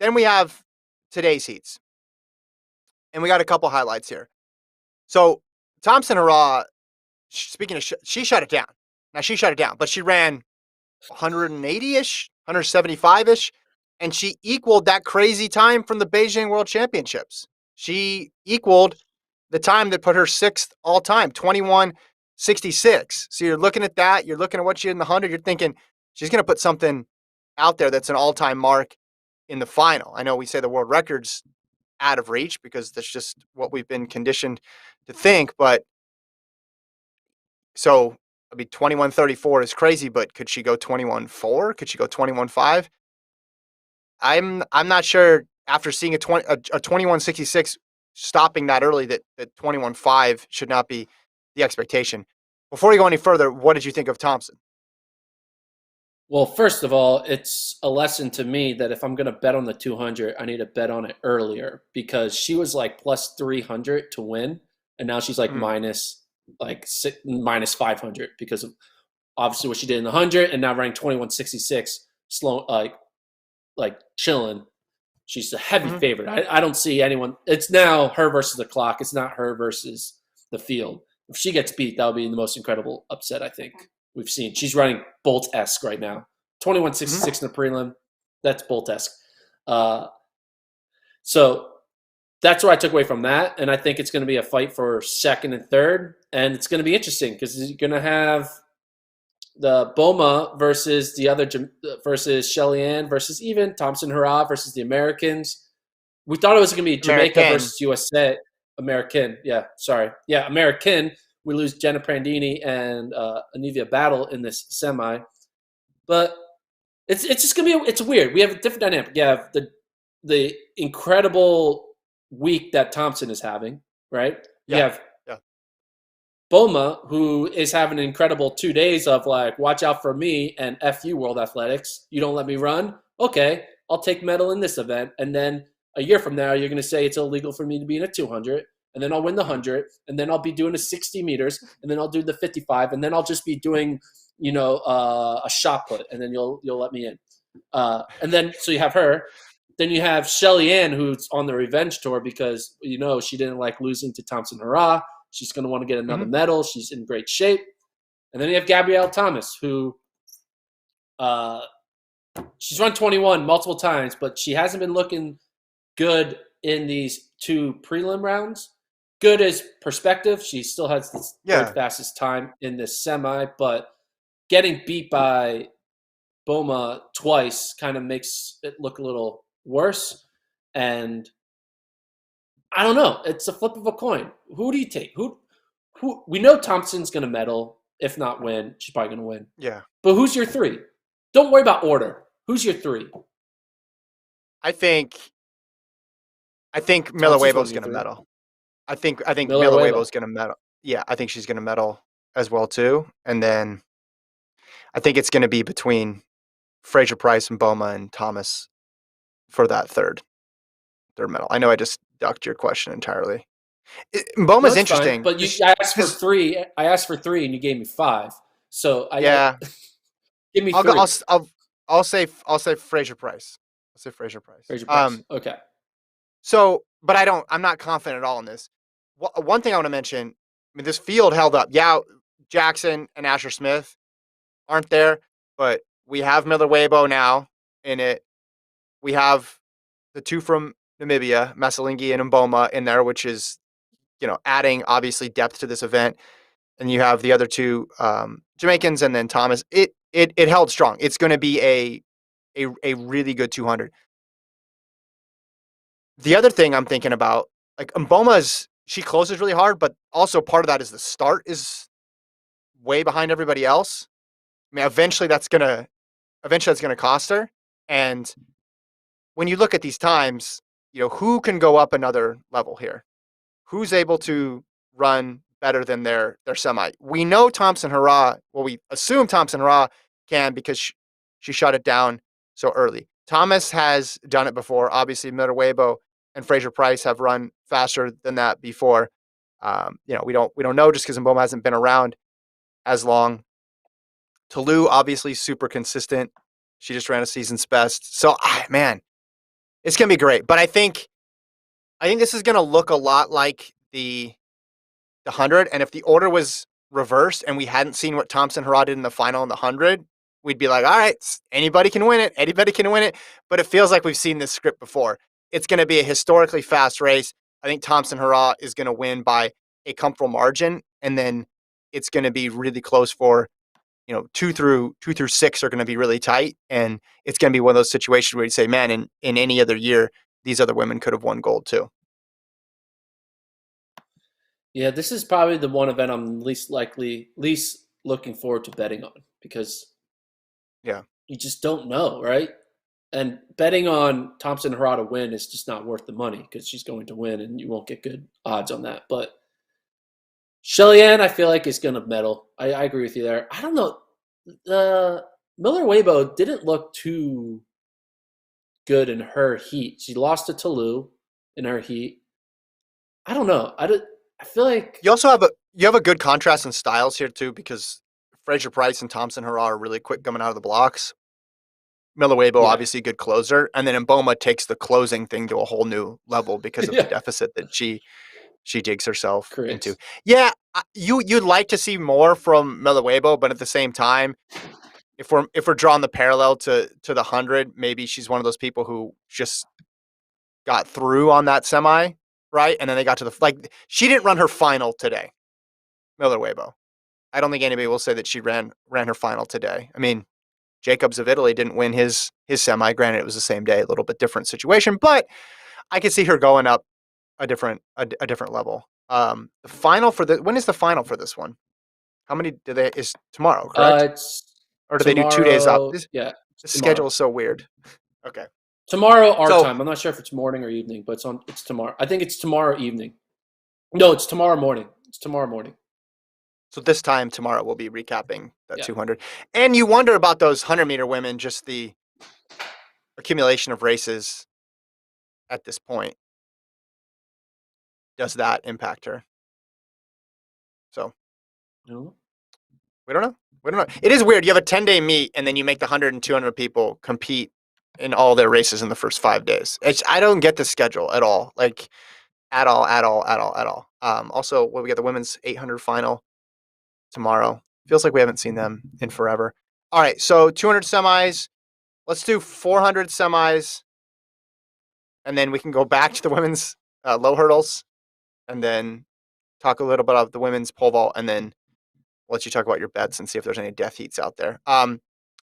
then we have today's heats, and we got a couple highlights here. So Thompson Hurrah, speaking of, she shut it down. Now she shut it down, but she ran 180-ish, 175-ish, and she equaled that crazy time from the Beijing World Championships. She equaled the time that put her sixth all time, 21:66. So you're looking at that, you're looking at what she did in the 100, you're thinking she's going to put something out there that's an all-time mark in the final. I know we say the world record's out of reach because that's just what we've been conditioned to think, but so I mean 21:34 is crazy, but could she go 21:4? Could she go 21:5? I'm not sure after seeing a 21:66 stopping that early that 21:5 should not be the expectation. Before we go any further, what did you think of Thompson? Well, first of all, it's a lesson to me that if I'm going to bet on the 200, I need to bet on it earlier because she was like plus 300 to win, and now she's like Mhm, minus 500 because of obviously what she did in the 100, and now running 21.66, slow like chilling. She's a heavy mhm, favorite. I don't see anyone. It's now her versus the clock. It's not her versus the field. If she gets beat, that'll be the most incredible upset I think we've seen. She's running Bolt esque right now. mhm, 21.66 in the prelim. That's Bolt esque. Uh, so that's what I took away from that. And I think it's going to be a fight for second and third. And it's going to be interesting because you're going to have the Boma versus the other versus Shelly Ann versus even Thompson Hurrah versus the Americans. We thought it was going to be Jamaica American. versus USA. American, yeah, sorry, yeah, American. We lose Jenna Prandini and Anivia Battle in this semi, but it's just gonna be it's weird. We have a different dynamic. You have the incredible week that Thompson is having, right? You Yeah, have yeah. Boma, who is having an incredible 2 days of like, watch out for me and F you, World Athletics. You don't let me run? Okay, I'll take medal in this event. And then a year from now, you're going to say it's illegal for me to be in a 200. And then I'll win the Mhm, 100. And then I'll be doing a 60 meters. And then I'll do the 55. And then I'll just be doing, a shot put. And then you'll let me in. And then, so you have her. Then you have Shelly Ann, who's on the revenge tour because, she didn't like losing to Thompson Hurrah. She's going to want to get another mhm, medal. She's in great shape. And then you have Gabrielle Thomas, who uh, she's run 21 multiple times, but she hasn't been looking good in these two prelim rounds. Good as perspective. She still has the third yeah. fastest time in this semi, but getting beat by Boma twice kind of makes it look a little worse. And I don't know. It's a flip of a coin. Who do you take? Who we know Thompson's going to medal, if not win. She's probably going to win. Yeah. But who's your three? Don't worry about order. Who's your three? I think Miller Thompson's one Weibo's of your gonna three. medal. I think Miller Miller Weibo. Weibo's gonna medal. Yeah, I think she's gonna medal. as well too. And then I think it's going to be between Fraser Price and Boma and Thomas for that third medal. I know I just ducked your question entirely. No, Boma's it's fine. interesting But I asked for because three. I asked for three, and you gave me five. So I yeah, give me I'll go. three. I'll say Fraser Price. I'll say Fraser Price. Raise your price. Okay. So, but I'm not confident at all in this. One thing I want to mention. I mean, this field held up. Yeah, Jackson and Asher Smith aren't there, but we have Miller Weibo now in it. We have the two from Namibia, Masalingi and Mboma in there, which is, adding obviously depth to this event. And you have the other two Jamaicans and then Thomas. It held strong. It's going to be a really good 200. The other thing I'm thinking about, like Mboma's, she closes really hard, but also part of that is the start is way behind everybody else. I mean, eventually that's gonna cost her. And when you look at these times, who can go up another level here? Who's able to run better than their semi? We know Thompson Hurrah. Well, we assume Thompson Hurrah can because she shut it down so early. Thomas has done it before. Obviously, Miller Weibo and Fraser Price have run faster than that before. We don't know just because Mboma hasn't been around as long. Toulouse, obviously, super consistent. She just ran a season's best. So, man, it's gonna be great. But I think this is gonna look a lot like the 100. And if the order was reversed and we hadn't seen what Thompson Hurrah did in the final in the 100, we'd be like, all right, anybody can win it. Anybody can win it. But it feels like we've seen this script before. It's going to be a historically fast race. I think Thompson Hurrah is going to win by a comfortable margin. And then it's going to be really close for, two through six are going to be really tight. And it's going to be one of those situations where you say, man, in any other year, these other women could have won gold too. Yeah, this is probably the one event I'm least looking forward to betting on because Yeah. you just don't know, right? And betting on Thompson Hurrah to win is just not worth the money because she's going to win and you won't get good odds on that. But Shelly Ann, I feel like is going to medal. I agree with you there. I don't know. Miller Weibo didn't look too good in her heat. She lost to Toulouse in her heat. I don't know. I feel like You have a good contrast in styles here too, because Fraser Price and Thompson Hurrah are really quick coming out of the blocks. Miller Weibo, yeah, obviously a good closer, and then Mboma takes the closing thing to a whole new level because of the yeah, deficit that she digs herself into. creates. Yeah, you'd like to see more from Miller Weibo, but at the same time, if we're drawing the parallel to the 100, maybe she's one of those people who just got through on that semi, right? And then they got to she didn't run her final today, Miller Weibo. I don't think anybody will say that she ran her final today. I mean, Jacobs of Italy didn't win his semi. Granted, it was the same day, a little bit different situation, but I could see her going up a different level. The final for when is the final for this one? How many do they is tomorrow, correct? It's Or do they do 2 days up? tomorrow. Yeah, it's This schedule tomorrow. is so weird. Okay. Tomorrow our So time. I'm not sure if it's morning or evening, but it's tomorrow. I think it's tomorrow evening. No, it's tomorrow morning. It's tomorrow morning. so this time tomorrow we'll be recapping that Yeah. 200. And you wonder about those 100-meter women, just the accumulation of races at this point. Does that impact her? So No. we don't know. We don't know. It is weird. You have a 10-day meet, and then you make the 100 and 200 people compete in all their races in the first 5 days. I don't get the schedule at all. Like, at all, at all, at all, at all. Also, we got the women's 800 final tomorrow. Feels like we haven't seen them in forever. All right, so 200 semis. Let's do 400 semis, and then we can go back to the women's low hurdles, and then talk a little bit about the women's pole vault, and then I'll let you talk about your bets and see if there's any death heats out there.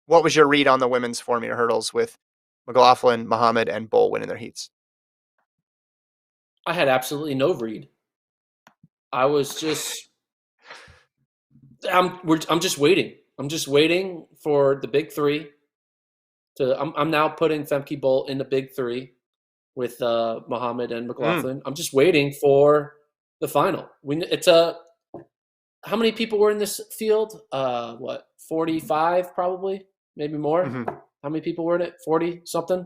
What was your read on the women's 4-meter hurdles with McLaughlin, Muhammad, and Bull winning their heats? I had absolutely no read. I was just I'm just waiting. I'm just waiting for the big three to. I'm now putting Femke Bolt in the big three with Muhammad and Mm. McLaughlin. I'm just waiting for the final. It's a how many people were in this field? 45 probably, maybe more. Hmm. How many people were in it? 40 something.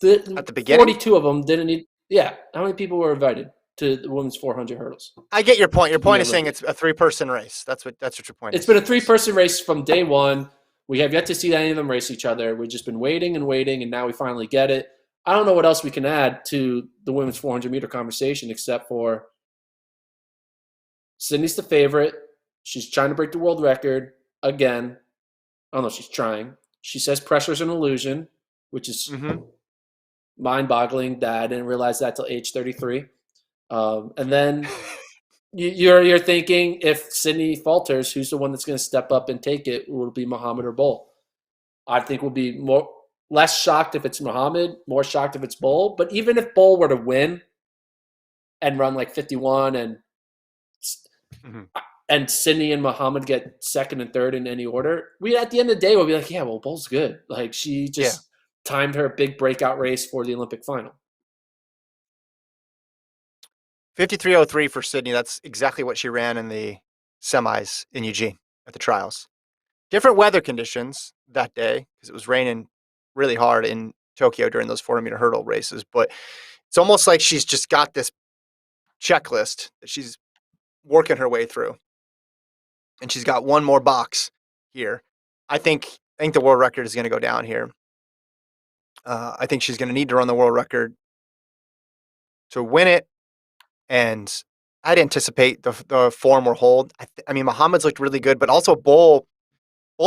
At The the beginning, 42 of them didn't need. Yeah, how many people were invited to the women's 400 hurdles I get your point. Your to be point is saying Olympian? it's a 3-person race. That's what your point It's been is. a Yes. three-person race from day one. We have yet to see any of them race each other. We've just been waiting and waiting, and now we finally get it. I don't know what else we can add to the women's 400-meter conversation except for Sydney's the favorite. She's trying to break the world record again. I don't know if she's trying. She says pressure is an illusion, which is Hmm. mind-boggling that I didn't realize that till age 33. And then you're thinking if Sydney falters, who's the one that's going to step up and take it? Will it be Muhammad or Bull? I think we'll be less shocked if it's Muhammad, more shocked if it's Bull. But even if Bull were to win and run like 51 Hmm. and Sydney and Muhammad get second and third in any order, we at the end of the day will be like, yeah, well, Bull's good. Like she Yeah. just timed her big breakout race for the Olympic final. 53:03 for Sydney. That's exactly what she ran in the semis in Eugene at the trials. Different weather conditions that day because it was raining really hard in Tokyo during those 400-meter hurdle races. But it's almost like she's just got this checklist that she's working her way through, and she's got one more box here. I think the world record is going to go down here. I think she's going to need to run the world record to win it, and I'd anticipate the form will hold. I mean, Muhammad's looked really good, but also Bull's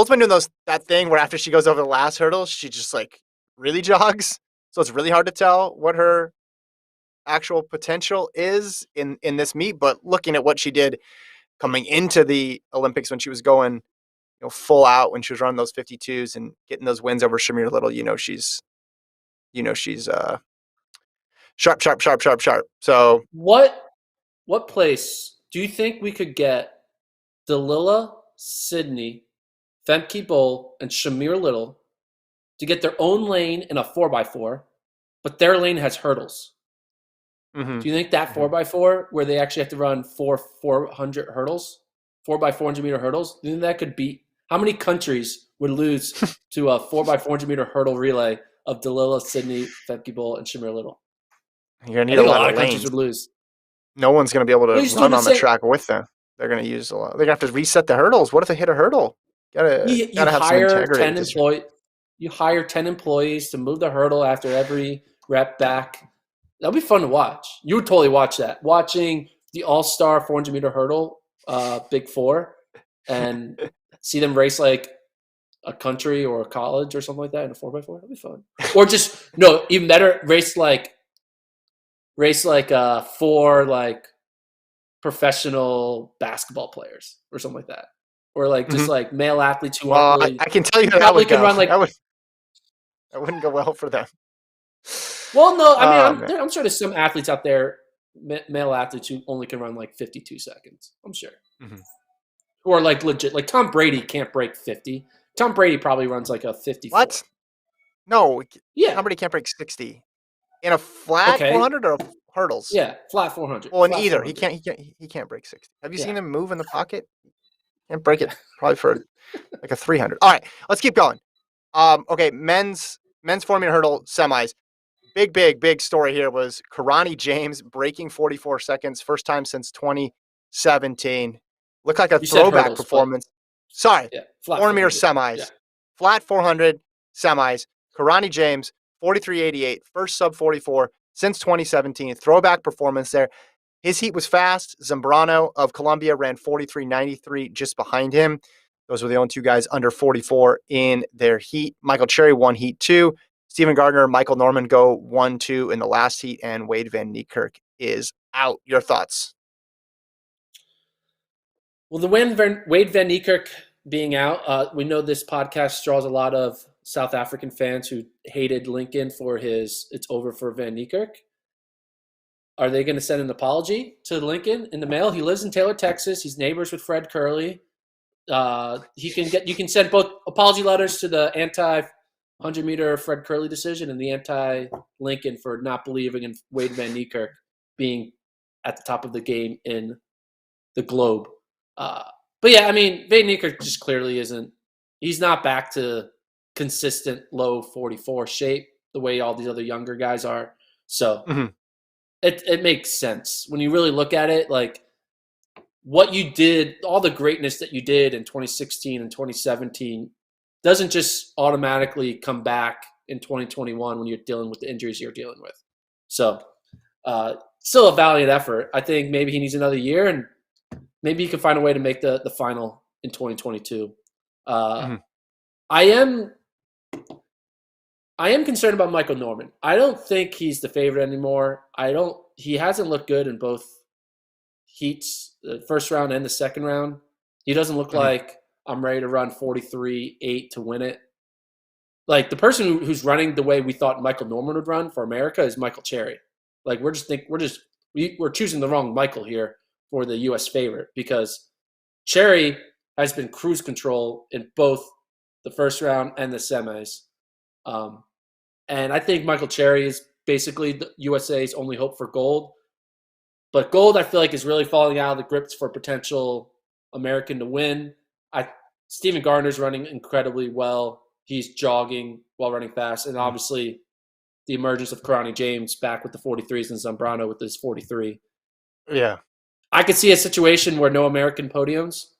been doing that thing where after she goes over the last hurdle, she just like really jogs. So it's really hard to tell what her actual potential is in this meet. But looking at what she did coming into the Olympics when she was going, full out when she was running those 52s and getting those wins over Shamir Little, she's sharp, sharp, sharp, sharp, sharp. So What place do you think we could get Delilah, Sydney, Femke Bowl, and Shamir Little to get their own lane in a 4x4, but their lane has hurdles? mhm, Do you think that mhm. 4x4, where they actually have to run 400 hurdles, 4x400 meter hurdles, do you think that could beat? How many countries would lose to a 4x400 meter hurdle relay of Delilah, Sydney, Femke Bowl, and Shamir Little? You're gonna I need a think a lot lot of of countries lanes. would lose. No one's gonna be able to Well, you're still run the on the same. track with them. They're gonna use a lot. They're gonna have to reset the hurdles. What if they hit a hurdle? Gotta You gotta have some hire integrity. 10 employees. You hire 10 employees to move the hurdle after every rep back. That'll be fun to watch. You would totally watch that. Watching the All-Star 400-meter hurdle, Big Four, and see them race like a country or a college or something like that in a 4x4. That'd be fun. Or just no, even better, race like four like professional basketball players or something like that. Or like just Mhm. like male athletes who aren't Well, I, really I can tell you who how that probably would can go. run like. That wouldn't go well for them. Well, no, I mean, Oh man. I'm sure there's some athletes out there, male athletes who only can run like 52 seconds. I'm sure, Mhm. who are like legit. Like Tom Brady can't break 50. Tom Brady probably runs like a 54. What? No, Yeah. somebody can't break 60 in a flat Okay. 400 or hurdles. Yeah. Flat 400. Well, in Flat either he 400. can't. He can't. He can't break 60. Have you Yeah. seen him move in the pocket? Can't break it Yeah. probably for like a 300. All right, let's keep going. Okay, men's 400 hurdle semis. Big story here was Karani James breaking 44 seconds, first time since 2017. Looked like a You said throwback hurdles, but performance. Sorry, yeah, flat 400 meter 400. Yeah. semis, flat 400 semis. Karani James, 43.88, first sub 44 since 2017. Throwback performance there. His heat was fast. Zambrano of Colombia ran 43.93 just behind him. Those were the only two guys under 44 in their heat. Michael Cherry won heat two. Stephen Gardner, Michael Norman go 1-2 in the last heat, and Wade Van Niekerk is out. Your thoughts? Well, the Wade Van Niekerk being out, we know this podcast draws a lot of South African fans who hated Lincoln for his "it's over for Van Niekerk." Are they going to send an apology to Lincoln in the mail? He lives in Taylor, Texas. He's neighbors with Fred Curley. You can send both apology letters to the anti 100-meter Fred Curley decision and the anti Lincoln for not believing in Wade Van Niekerk being at the top of the game in the globe. But yeah, I mean, Vandeker just clearly isn't. He's not back to consistent low 44 shape the way all these other younger guys are. So Mhm. it makes sense when you really look at it. Like what you did, all the greatness that you did in 2016 and 2017 doesn't just automatically come back in 2021 when you're dealing with the injuries you're dealing with. So, still a valiant effort. I think maybe he needs another year, and maybe he can find a way to make the final in 2022. Mhm. I am I am concerned about Michael Norman. I don't think he's the favorite anymore. I don't. He hasn't looked good in both heats, the first round and the second round. He doesn't look Mhm. like I'm ready to run 43-8 to win it. Like the person who's running the way we thought Michael Norman would run for America is Michael Cherry. Like we're choosing the wrong Michael here for the U.S. favorite because Cherry has been cruise control in both the first round and the semis. Um, and I think Michael Cherry is basically the USA's only hope for gold. But gold, I feel like, is really falling out of the grips for potential American to win. Stephen Gardner's running incredibly well. He's jogging while running fast. And Mhm. obviously, the emergence of Karani James back with the 43s and Zambrano with his 43. Yeah. I could see a situation where no American podiums,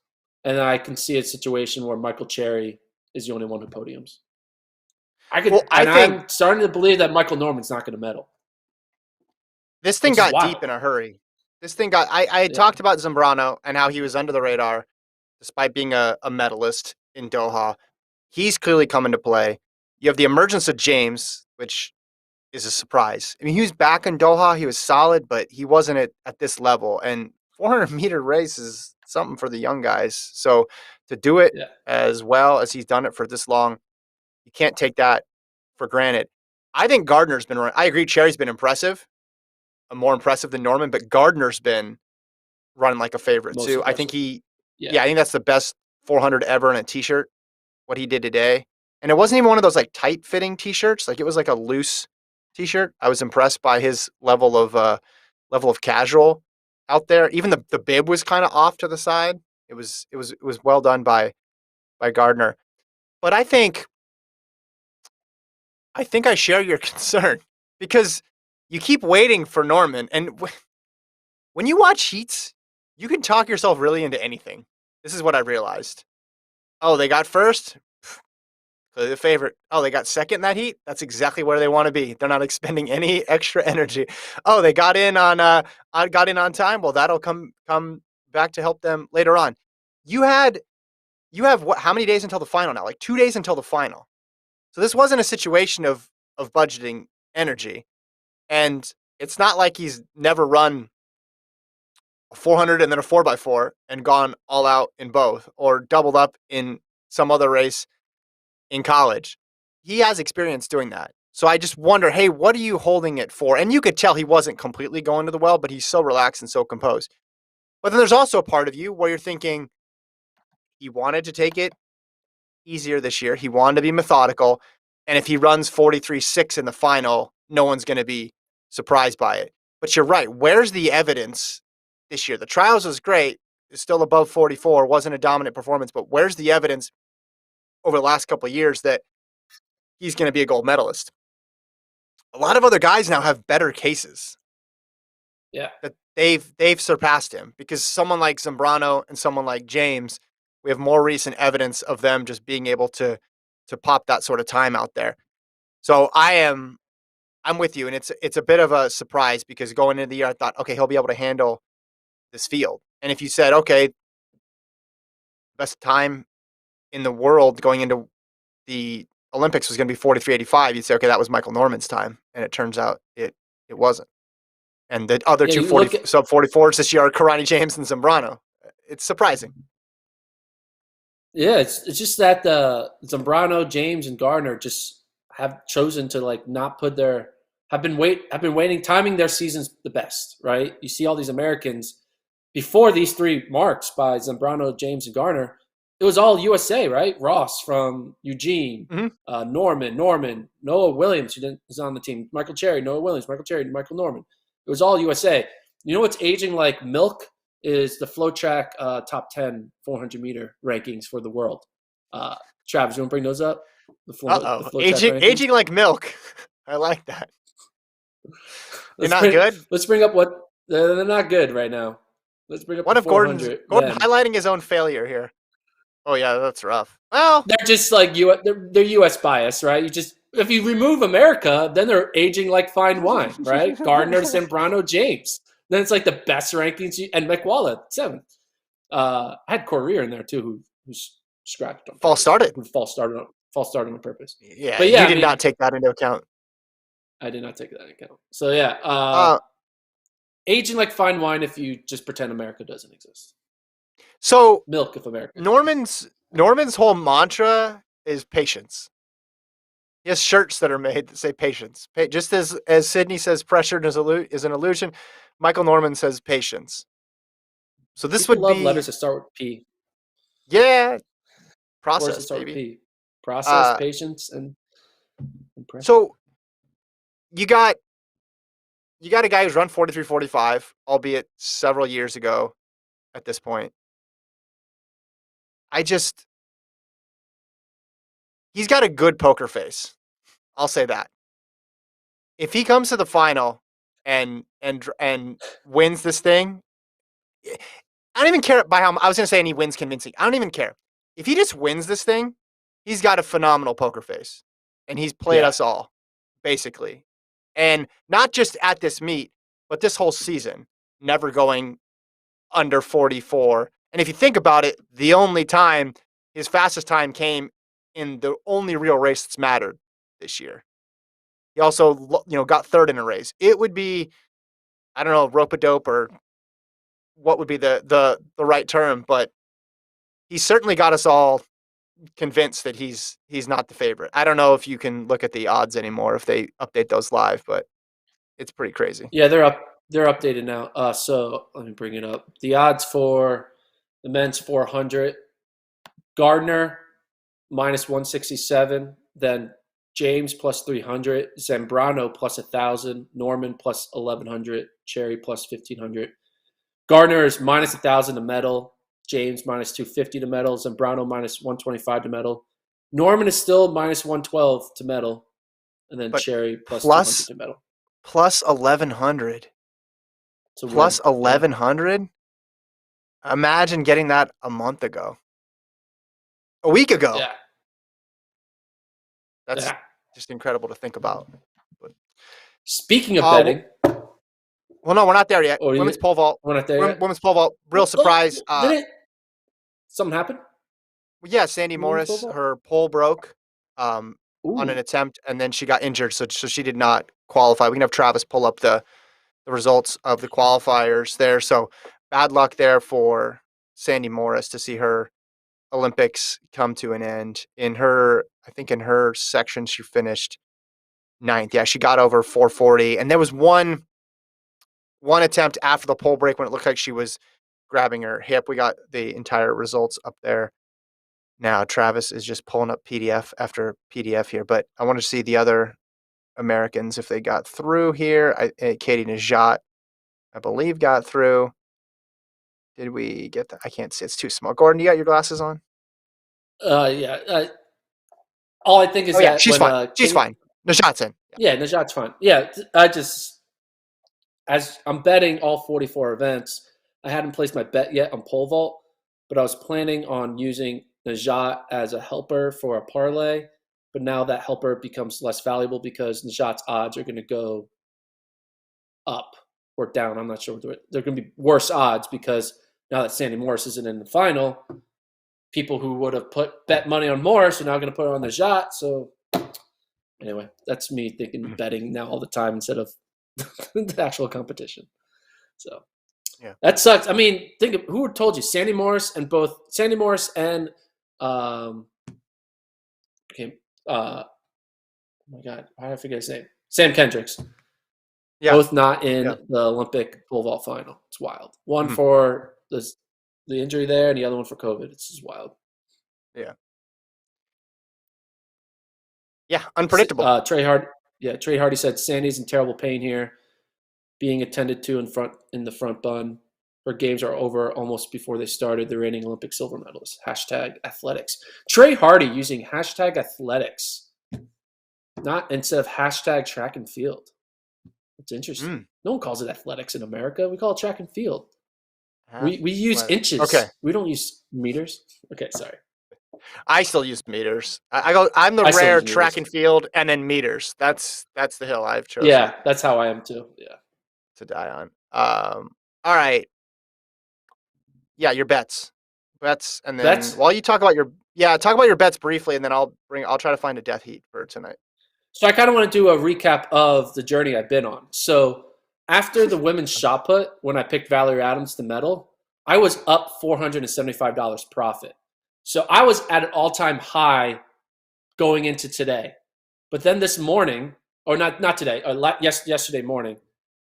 and I can see a situation where Michael Cherry is the only one who podiums. Well, I And think I'm starting to believe that Michael Norman's not going to medal, this thing which is got wild. deep in a hurry. This thing got. I had Yeah, talked about Zambrano and how he was under the radar, despite being a medalist in Doha. He's clearly come into play. You have the emergence of James, which is a surprise. I mean, he was back in Doha. He was solid, but he wasn't at this level. And 400-meter race is something for the young guys. So to do it yeah, as well as he's done it for this long, you can't take that for granted. I think Gardner's been. I agree. Cherry's been impressive, more impressive than Norman, but Gardner's been running like a favorite most too. I think impressive. Yeah, yeah, I think that's the best 400 ever in a t-shirt. What he did today, and it wasn't even one of those like tight fitting t-shirts. Like it was like a loose t-shirt. I was impressed by his level of casual out there. Even the bib was kind of off to the side. It was well done by Gardner. But I think I share your concern because you keep waiting for Norman, and when you watch heats, you can talk yourself really into anything. This is what I realized. Oh, they got first. Clearly the favorite. Oh, they got second in that heat. That's exactly where they want to be. They're not expending any extra energy. Oh, they got in on time. Well, that'll come back to help them later on. You had you have what? How many days until the final now? Like 2 days until the final. So this wasn't a situation of budgeting energy, and it's not like he's never run a 400 and then a 4x4 and gone all out in both, or doubled up in some other race in college. He has experience doing that. So I just wonder, hey, what are you holding it for? And you could tell he wasn't completely going to the well, but he's so relaxed and so composed. But then there's also a part of you where you're thinking he wanted to take it easier this year. He wanted to be methodical. And if he runs 43.6 in the final, no one's going to be surprised by it. But you're right. Where's the evidence this year? The trials was great. It's still above 44, wasn't a dominant performance. But where's the evidence over the last couple of years that he's going to be a gold medalist? A lot of other guys now have better cases yeah. that they've surpassed him because someone like Zambrano and someone like James, we have more recent evidence of them just being able to pop that sort of time out there. So I'm with you, and it's a bit of a surprise because going into the year I thought, okay, he'll be able to handle this field. And if you said, okay, best time in the world going into the Olympics was going to be 43.85, you'd say, okay, that was Michael Norman's time, and it turns out it wasn't. And the other Yeah, two you 40 look at sub 44s this year are Karani James and Zambrano. It's surprising. yeah, it's just that the Zambrano, James, and Gardner just have chosen to like not put their have been waiting timing their seasons the best, right? You see all these Americans before these three marks by Zambrano, James, and Garner, it was all USA, right? Ross from Eugene, Hmm. Norman, Noah Williams, who's on the team, Michael Cherry, Noah Williams, Michael Cherry, Michael Norman. It was all USA. You know what's aging like milk is the FloTrack top 10 400-meter rankings for the world. Travis, you want to bring those up? The FloTrack rankings? Aging like milk. I like that. They're Let's not bring good. let's bring up what they're not good right now. Let's bring up One the of Gordon 400 men. highlighting his own failure here. Oh yeah, that's rough. Well, They're just like they're U.S. bias, right? You just if you remove America, then they're aging like fine wine, right? Gardner, Zambrano, James. Then it's like the best rankings, and McWalla 7th. I had Corrier in there too, who's scratched on false purpose, started. who false started on purpose. Yeah, But yeah, you I did mean, not take that into account. I did not take that into account. So yeah, Uh, aging like fine wine if you just pretend America doesn't exist. so Milk if America exists. Norman's whole mantra is patience. He has shirts that are made that say patience. Just as Sydney says, pressure is an illusion. Michael Norman says patience. So this People would love be letters that start with P. yeah Words that process start with baby. P. Process, patience, and pressure. So you got a guy who's run 43-45, albeit several years ago at this point. He's got a good poker face. I'll say that. If he comes to the final and wins this thing, I don't even care by how I was going to say, and he wins convincing. I don't even care. If he just wins this thing, he's got a phenomenal poker face, and he's played us all basically, and not just at this meet, but this whole season, never going under 44. And if you think about it, the only time his fastest time came in the only real race that's mattered this year. He also, got third in a race. It would be, I don't know, rope-a-dope or what would be the right term, but he certainly got us all convinced that he's not the favorite. I don't know if you can look at the odds anymore if they update those live, but it's pretty crazy. Yeah, they're up. They're updated now. So let me bring it up. The odds for the men's 400: Gardner minus 167, then James plus 300, Zambrano plus 1,000, Norman plus 1,100, Cherry plus 1,500. Gardner is minus 1,000 to medal, James minus 250 to medal, Zambrano minus 125 to medal. Norman is still minus 112 to medal, and then But Cherry plus 200 to medal. Plus 1,100. Plus 1,100? Imagine getting that a month ago. A week ago. Yeah. That's just incredible to think about. But, speaking of betting. Well, no, we're not there yet. Women's pole vault. We're not there yet? Women's pole vault. Real surprise. Something happen? Yeah, Sandy Morris, her pole broke on an attempt, and then she got injured, so she did not qualify. We can have Travis pull up the results of the qualifiers there. So bad luck there for Sandy Morris to see her Olympics come to an end. I think in her section, she finished 9th. Yeah, she got over 440. And there was one attempt after the pole break when it looked like she was grabbing her hip. We got the entire results up there. Now, Travis is just pulling up PDF after PDF here, but I want to see the other Americans if they got through here. Katie Najat, I believe, got through. Did we get that? I can't see. It's too small. Gordon, you got your glasses on? Yeah. All I think is that she's fine. She's fine. Najat's in. Yeah, Najat's fine. Yeah, as I'm betting all 44 events, I hadn't placed my bet yet on pole vault, but I was planning on using Najat as a helper for a parlay. But now that helper becomes less valuable because Najat's odds are going to go up or down. I'm not sure. They're going to be worse odds because now that Sandy Morris isn't in the final, people who would have bet money on Morris are now going to put it on Najat. So anyway, that's me thinking betting now all the time instead of the actual competition. So yeah, that sucks. I mean, think of who told you Sandy Morris and oh my God, how did I forget his name? Sam Kendricks. Yeah. Both not in the Olympic pole vault final. It's wild. One for the injury there, and the other one for COVID. It's just wild. Yeah. Yeah, unpredictable. Trey Hardy said Sandy's in terrible pain here, being attended to in the front bun. Her games are over almost before they started. The reigning Olympic silver medalist. Hashtag athletics. Trey Hardy using hashtag athletics, not instead of hashtag track and field. That's interesting. Mm, No one calls it athletics in America. We call it track and field. We use athletic. Okay. inches. We don't use meters. Okay, sorry. I still use meters. I go. I'm the I still rare use track meters. and field, and then meters. That's the hill I've chosen Yeah, that's how I am too. Yeah. to die on. All right. Yeah, your bets, and then Bets. while you talk about your bets briefly, and then I'll try to find a death heat for tonight. So I kind of want to do a recap of the journey I've been on. So after the women's shot put, when I picked Valerie Adams to medal, I was up $475 profit. So I was at an all-time high going into today. But then this morning, or not today, yesterday morning,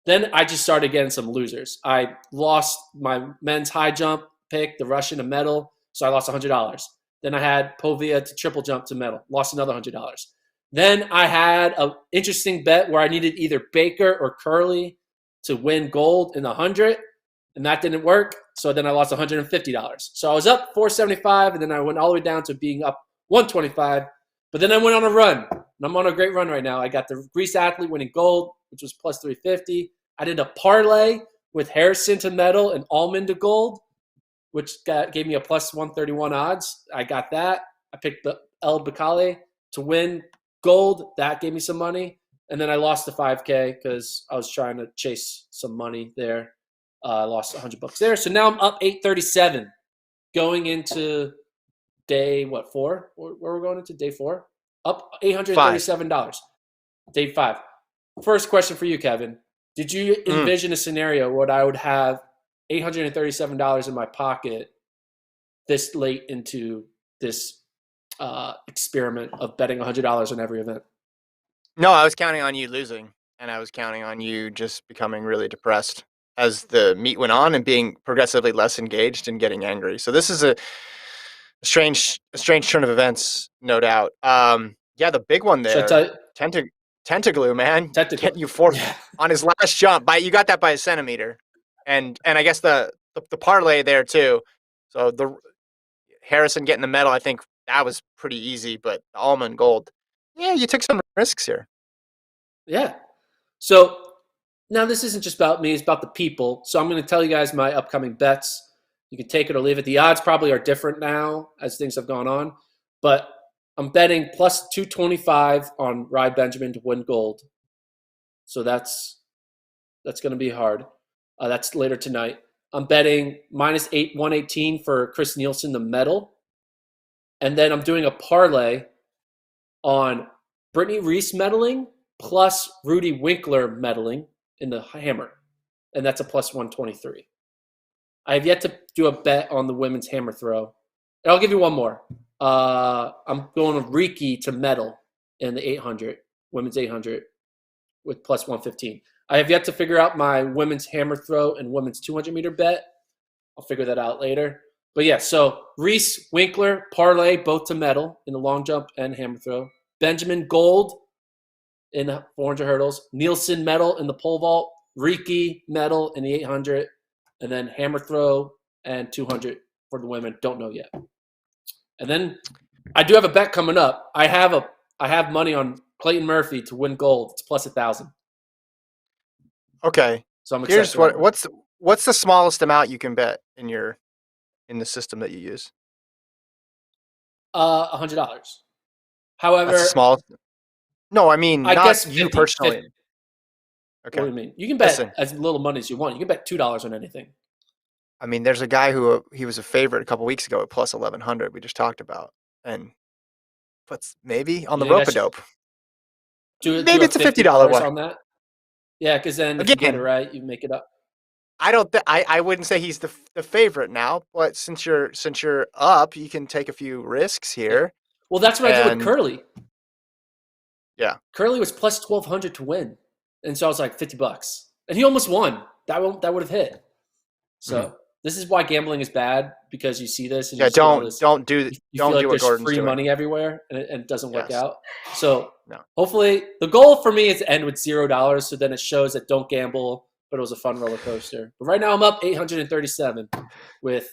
then I just started getting some losers. I lost my men's high jump pick, the Russian to medal, so I lost $100. Then I had Povia to triple jump to medal, lost another $100. Then I had an interesting bet where I needed either Baker or Curley to win gold in the 100, and that didn't work. So then I lost $150. So I was up $475, and then I went all the way down to being up $125. But then I went on a run, and I'm on a great run right now. I got the Greece athlete winning gold, which was plus 350. I did a parlay with Harrison to medal and Allman to gold, which gave me a plus 131 odds. I got that. I picked the El Bacale to win gold. That gave me some money. And then I lost the 5K because I was trying to chase some money there. I lost $100 there. So now I'm up 837 going into day, 4? Where we're going into day 4? Up $837. Day 5. First question for you, Kevin. Did you envision a scenario where I would have $837 in my pocket this late into this experiment of betting $100 on every event? No, I was counting on you losing, and I was counting on you just becoming really depressed as the meet went on and being progressively less engaged and getting angry. So this is a strange turn of events, no doubt. Yeah, the big one Should I there, tell you? Tentaglue, man, Technical. getting you fourth Yeah. on his last jump. You got that by a centimeter, and I guess the parlay there too. So the Harrison getting the medal, I think that was pretty easy. But the almond gold, yeah, you took some risks here. Yeah. So now this isn't just about me, it's about the people. So I'm going to tell you guys my upcoming bets. You can take it or leave it. The odds probably are different now as things have gone on, but I'm betting plus 225 on Rye Benjamin to win gold. So that's going to be hard. That's later tonight. I'm betting minus 118 for Chris Nielsen the medal. And then I'm doing a parlay on Brittany Reese medaling plus Rudy Winkler medaling in the hammer. And that's a plus 123. I have yet to do a bet on the women's hammer throw. And I'll give you one more. I'm going with Riki to medal in the 800, women's 800 with plus 115. I have yet to figure out my women's hammer throw and women's 200-meter bet. I'll figure that out later. But yeah, so Reese, Winkler, parlay, both to medal in the long jump and hammer throw. Benjamin gold in the 400 hurdles. Nielsen medal in the pole vault. Riki medal in the 800. And then hammer throw and 200 for the women. Don't know yet. And then I do have a bet coming up. I have money on Clayton Murphy to win gold. It's plus 1,000. Okay. So I'm excited. Here's what's the smallest amount you can bet in the system that you use? $100. However, That's the smallest. No, I mean I not guess you 50, personally. 50. Okay. What do you mean? You can bet Listen, as little money as you want. You can bet $2 on anything. I mean, there's a guy who he was a favorite a couple weeks ago at plus 1,100. We just talked about, and puts maybe on You the think I rope a should dope. do Maybe a it's a $50 $50 one. on that? Yeah, because then if you get it Again, right, you make it up. I don't. I wouldn't say he's the favorite now, but since you're up, you can take a few risks Yeah. here. Well, that's what I did with And Curly. yeah, Curly was plus 1,200 to win, and so I was like $50, and he almost won. That would have hit. So this is why gambling is bad, because you see this and yeah. you see all this. Don't You feel feel like what there's Gordon's free doing. money everywhere, and it doesn't work Yes. out. So No. hopefully, the goal for me is to end with $0. So then it shows that don't gamble. but it was a fun roller coaster. But right now I'm up 837 with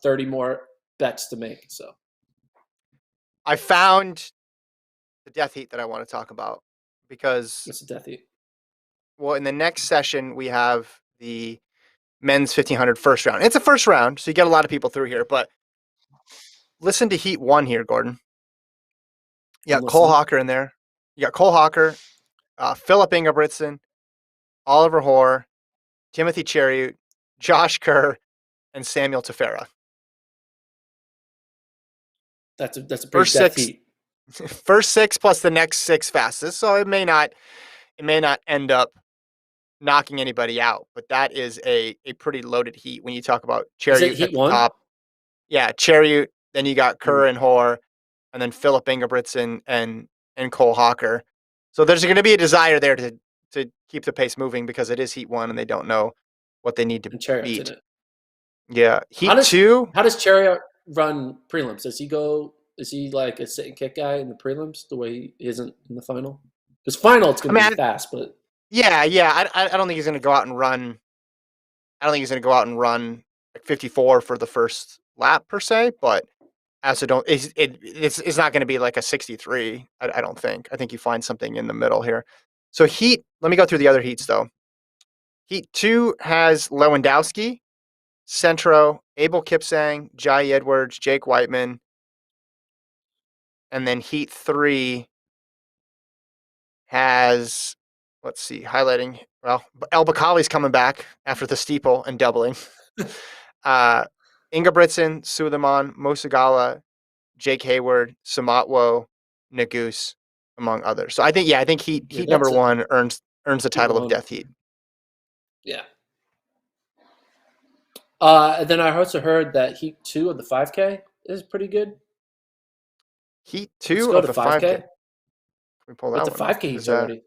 30 more bets to make. So I found the death heat that I want to talk about because, that's a death heat. well, in the next session we have the men's 1500 first round. It's a first round, so you get a lot of people through here. But listen to Heat 1 here, Gordon. You I'm got Cole listening. Hawker in there. You got Cole Hawker, Philip Ingebrigtsen, Oliver Hoare, Timothy Cheruiyot, Josh Kerr, and Samuel Tefera. That's a pretty First death six, heat. first six plus the next six fastest. So it may not end up knocking anybody out, but that is a pretty loaded heat when you talk about Is it Cheruiyot at heat the one? top. Yeah, Cheruiyot. Then you got Kerr Ooh, and Hoare, and then Philip Ingebrigtsen and Cole Hawker. So there's going to be a desire there to keep the pace moving because it is Heat 1 and they don't know what they need to and Chariot's in beat. it. Yeah, How Heat does 2. how does Chariot run prelims? Does he go? Is he like a sit and kick guy in the prelims the way he isn't in the final? Because final it's I going to mean, be fast, but yeah. I don't think he's going to go out and run. I don't think he's going to go out and run like 54 for the first lap per se, but I also don't. It's not going to be like a 63. I don't think. I think you find something in the middle here. So Heat. Let me go through the other heats though. Heat 2 has Lewandowski, Centro, Abel Kipsang, Jai Edwards, Jake Whiteman, and then Heat 3 has, let's see, highlighting. Well, El Bakali's coming back after the steeple and doubling. Ingebrigtsen, Suleiman, Mosagala, Jake Hayward, Samatwo, Nagus, among others. So I think yeah, heat number that's a one earns the heat title of one. Death Heat. Yeah. And then I also heard that heat 2 of the 5K is pretty good. Heat Let's 2 go of to the 5K. 5K. Let me pull But that the one up. 5K Is heats that? already.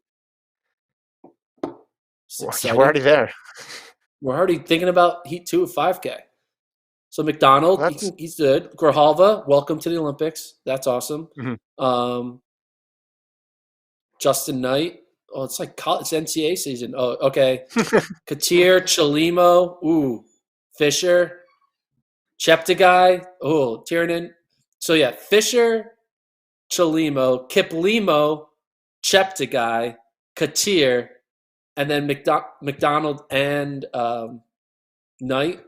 It's Yeah, we're already exciting. there. We're already thinking about heat 2 of 5K. So Well, McDonald, that's he's good. Grijalva, welcome to the Olympics. That's awesome. mhm. Um, Justin Knight. Oh, it's like college, it's NCAA season. Oh, okay. Katir, Chalimo, ooh, Fisher, Cheptegei, oh, Tiernan. So yeah, Fisher, Chalimo, Kiplimo, Cheptegei, Katir, and then McDonald and Knight.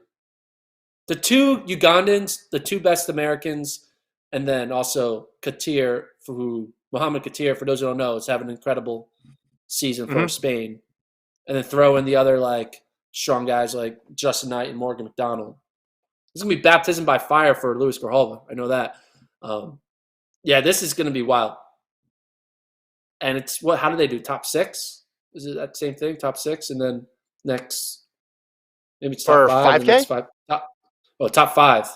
The two Ugandans, the two best Americans, and then also Katir, who Mohamed Katir, for those who don't know, is having an incredible season for Mhm. Spain. And then throw in the other like strong guys like Justin Knight and Morgan McDonald. This is gonna be baptism by fire for Luis Grijalva. I know that. Yeah, this is gonna be wild. And it's what? How do they do? Top six? Is it that same thing? Top six, and then next maybe it's top For five, and next 5K. five. Top five.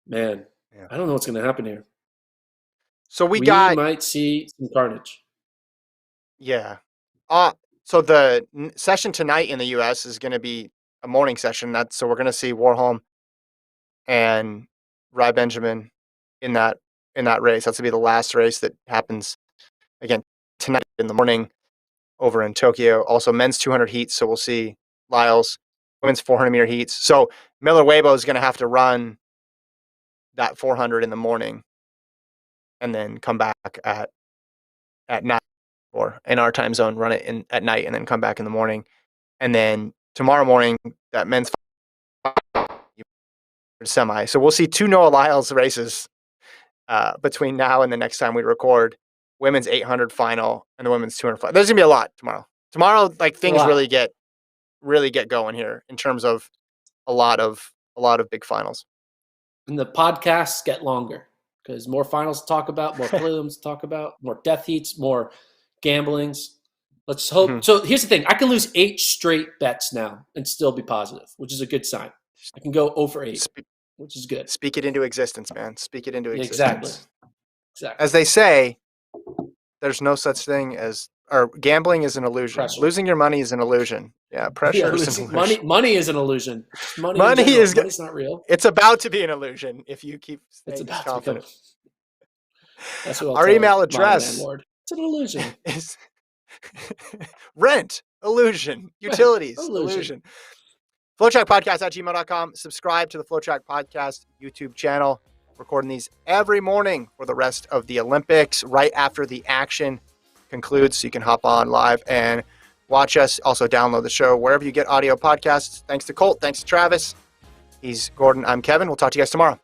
Man, Yeah. I don't know what's gonna happen here. So we We got, might see some carnage. yeah. Uh so the session tonight in the US is going to be a morning session. So we're going to see Warholm and Rai Benjamin in that race. That's going to be the last race that happens again tonight in the morning over in Tokyo. Also men's 200 heats, so we'll see Lyles, women's 400-meter heats. So Miller Weibo is going to have to run that 400 in the morning and then come back at night, or in our time zone run it at night and then come back in the morning. And then tomorrow morning that men's semi. So we'll see two Noah Lyles races between now and the next time we record. Women's 800 final and the women's 200 final. There's gonna be a lot tomorrow. Tomorrow, like It's a things lot. really get going here in terms of a lot of big finals. And the podcasts get longer because more finals to talk about, more prelims to talk about, more death heats, more gamblings. Let's Mhm. hope. So here's the thing: I can lose 8 straight bets now and still be positive, which is a good sign. I can go over 8, Spe- which is good. Speak it into existence, man. Speak it into Yeah, exactly. existence. Exactly. As they say, there's no such thing as, or gambling is an illusion. Pressure. Losing your money is an illusion. Yeah, Yeah, pressure is an losing money. illusion. Money is an illusion. Just money in Money general. is Money's not real. it's about to be an illusion if you keep It's staying as about to become. confident. That's what I'll Our tell email my address landlord. It's an illusion. is Rent, illusion. Utilities, Illusion. illusion. FloTrackPodcast@gmail.com. Subscribe to the FloTrack Podcast YouTube channel. Recording these every morning for the rest of the Olympics, right after the action concludes, so you can hop on live and watch us. Also download the show wherever you get audio podcasts. Thanks to Colt. Thanks to Travis. He's Gordon. I'm Kevin. We'll talk to you guys tomorrow.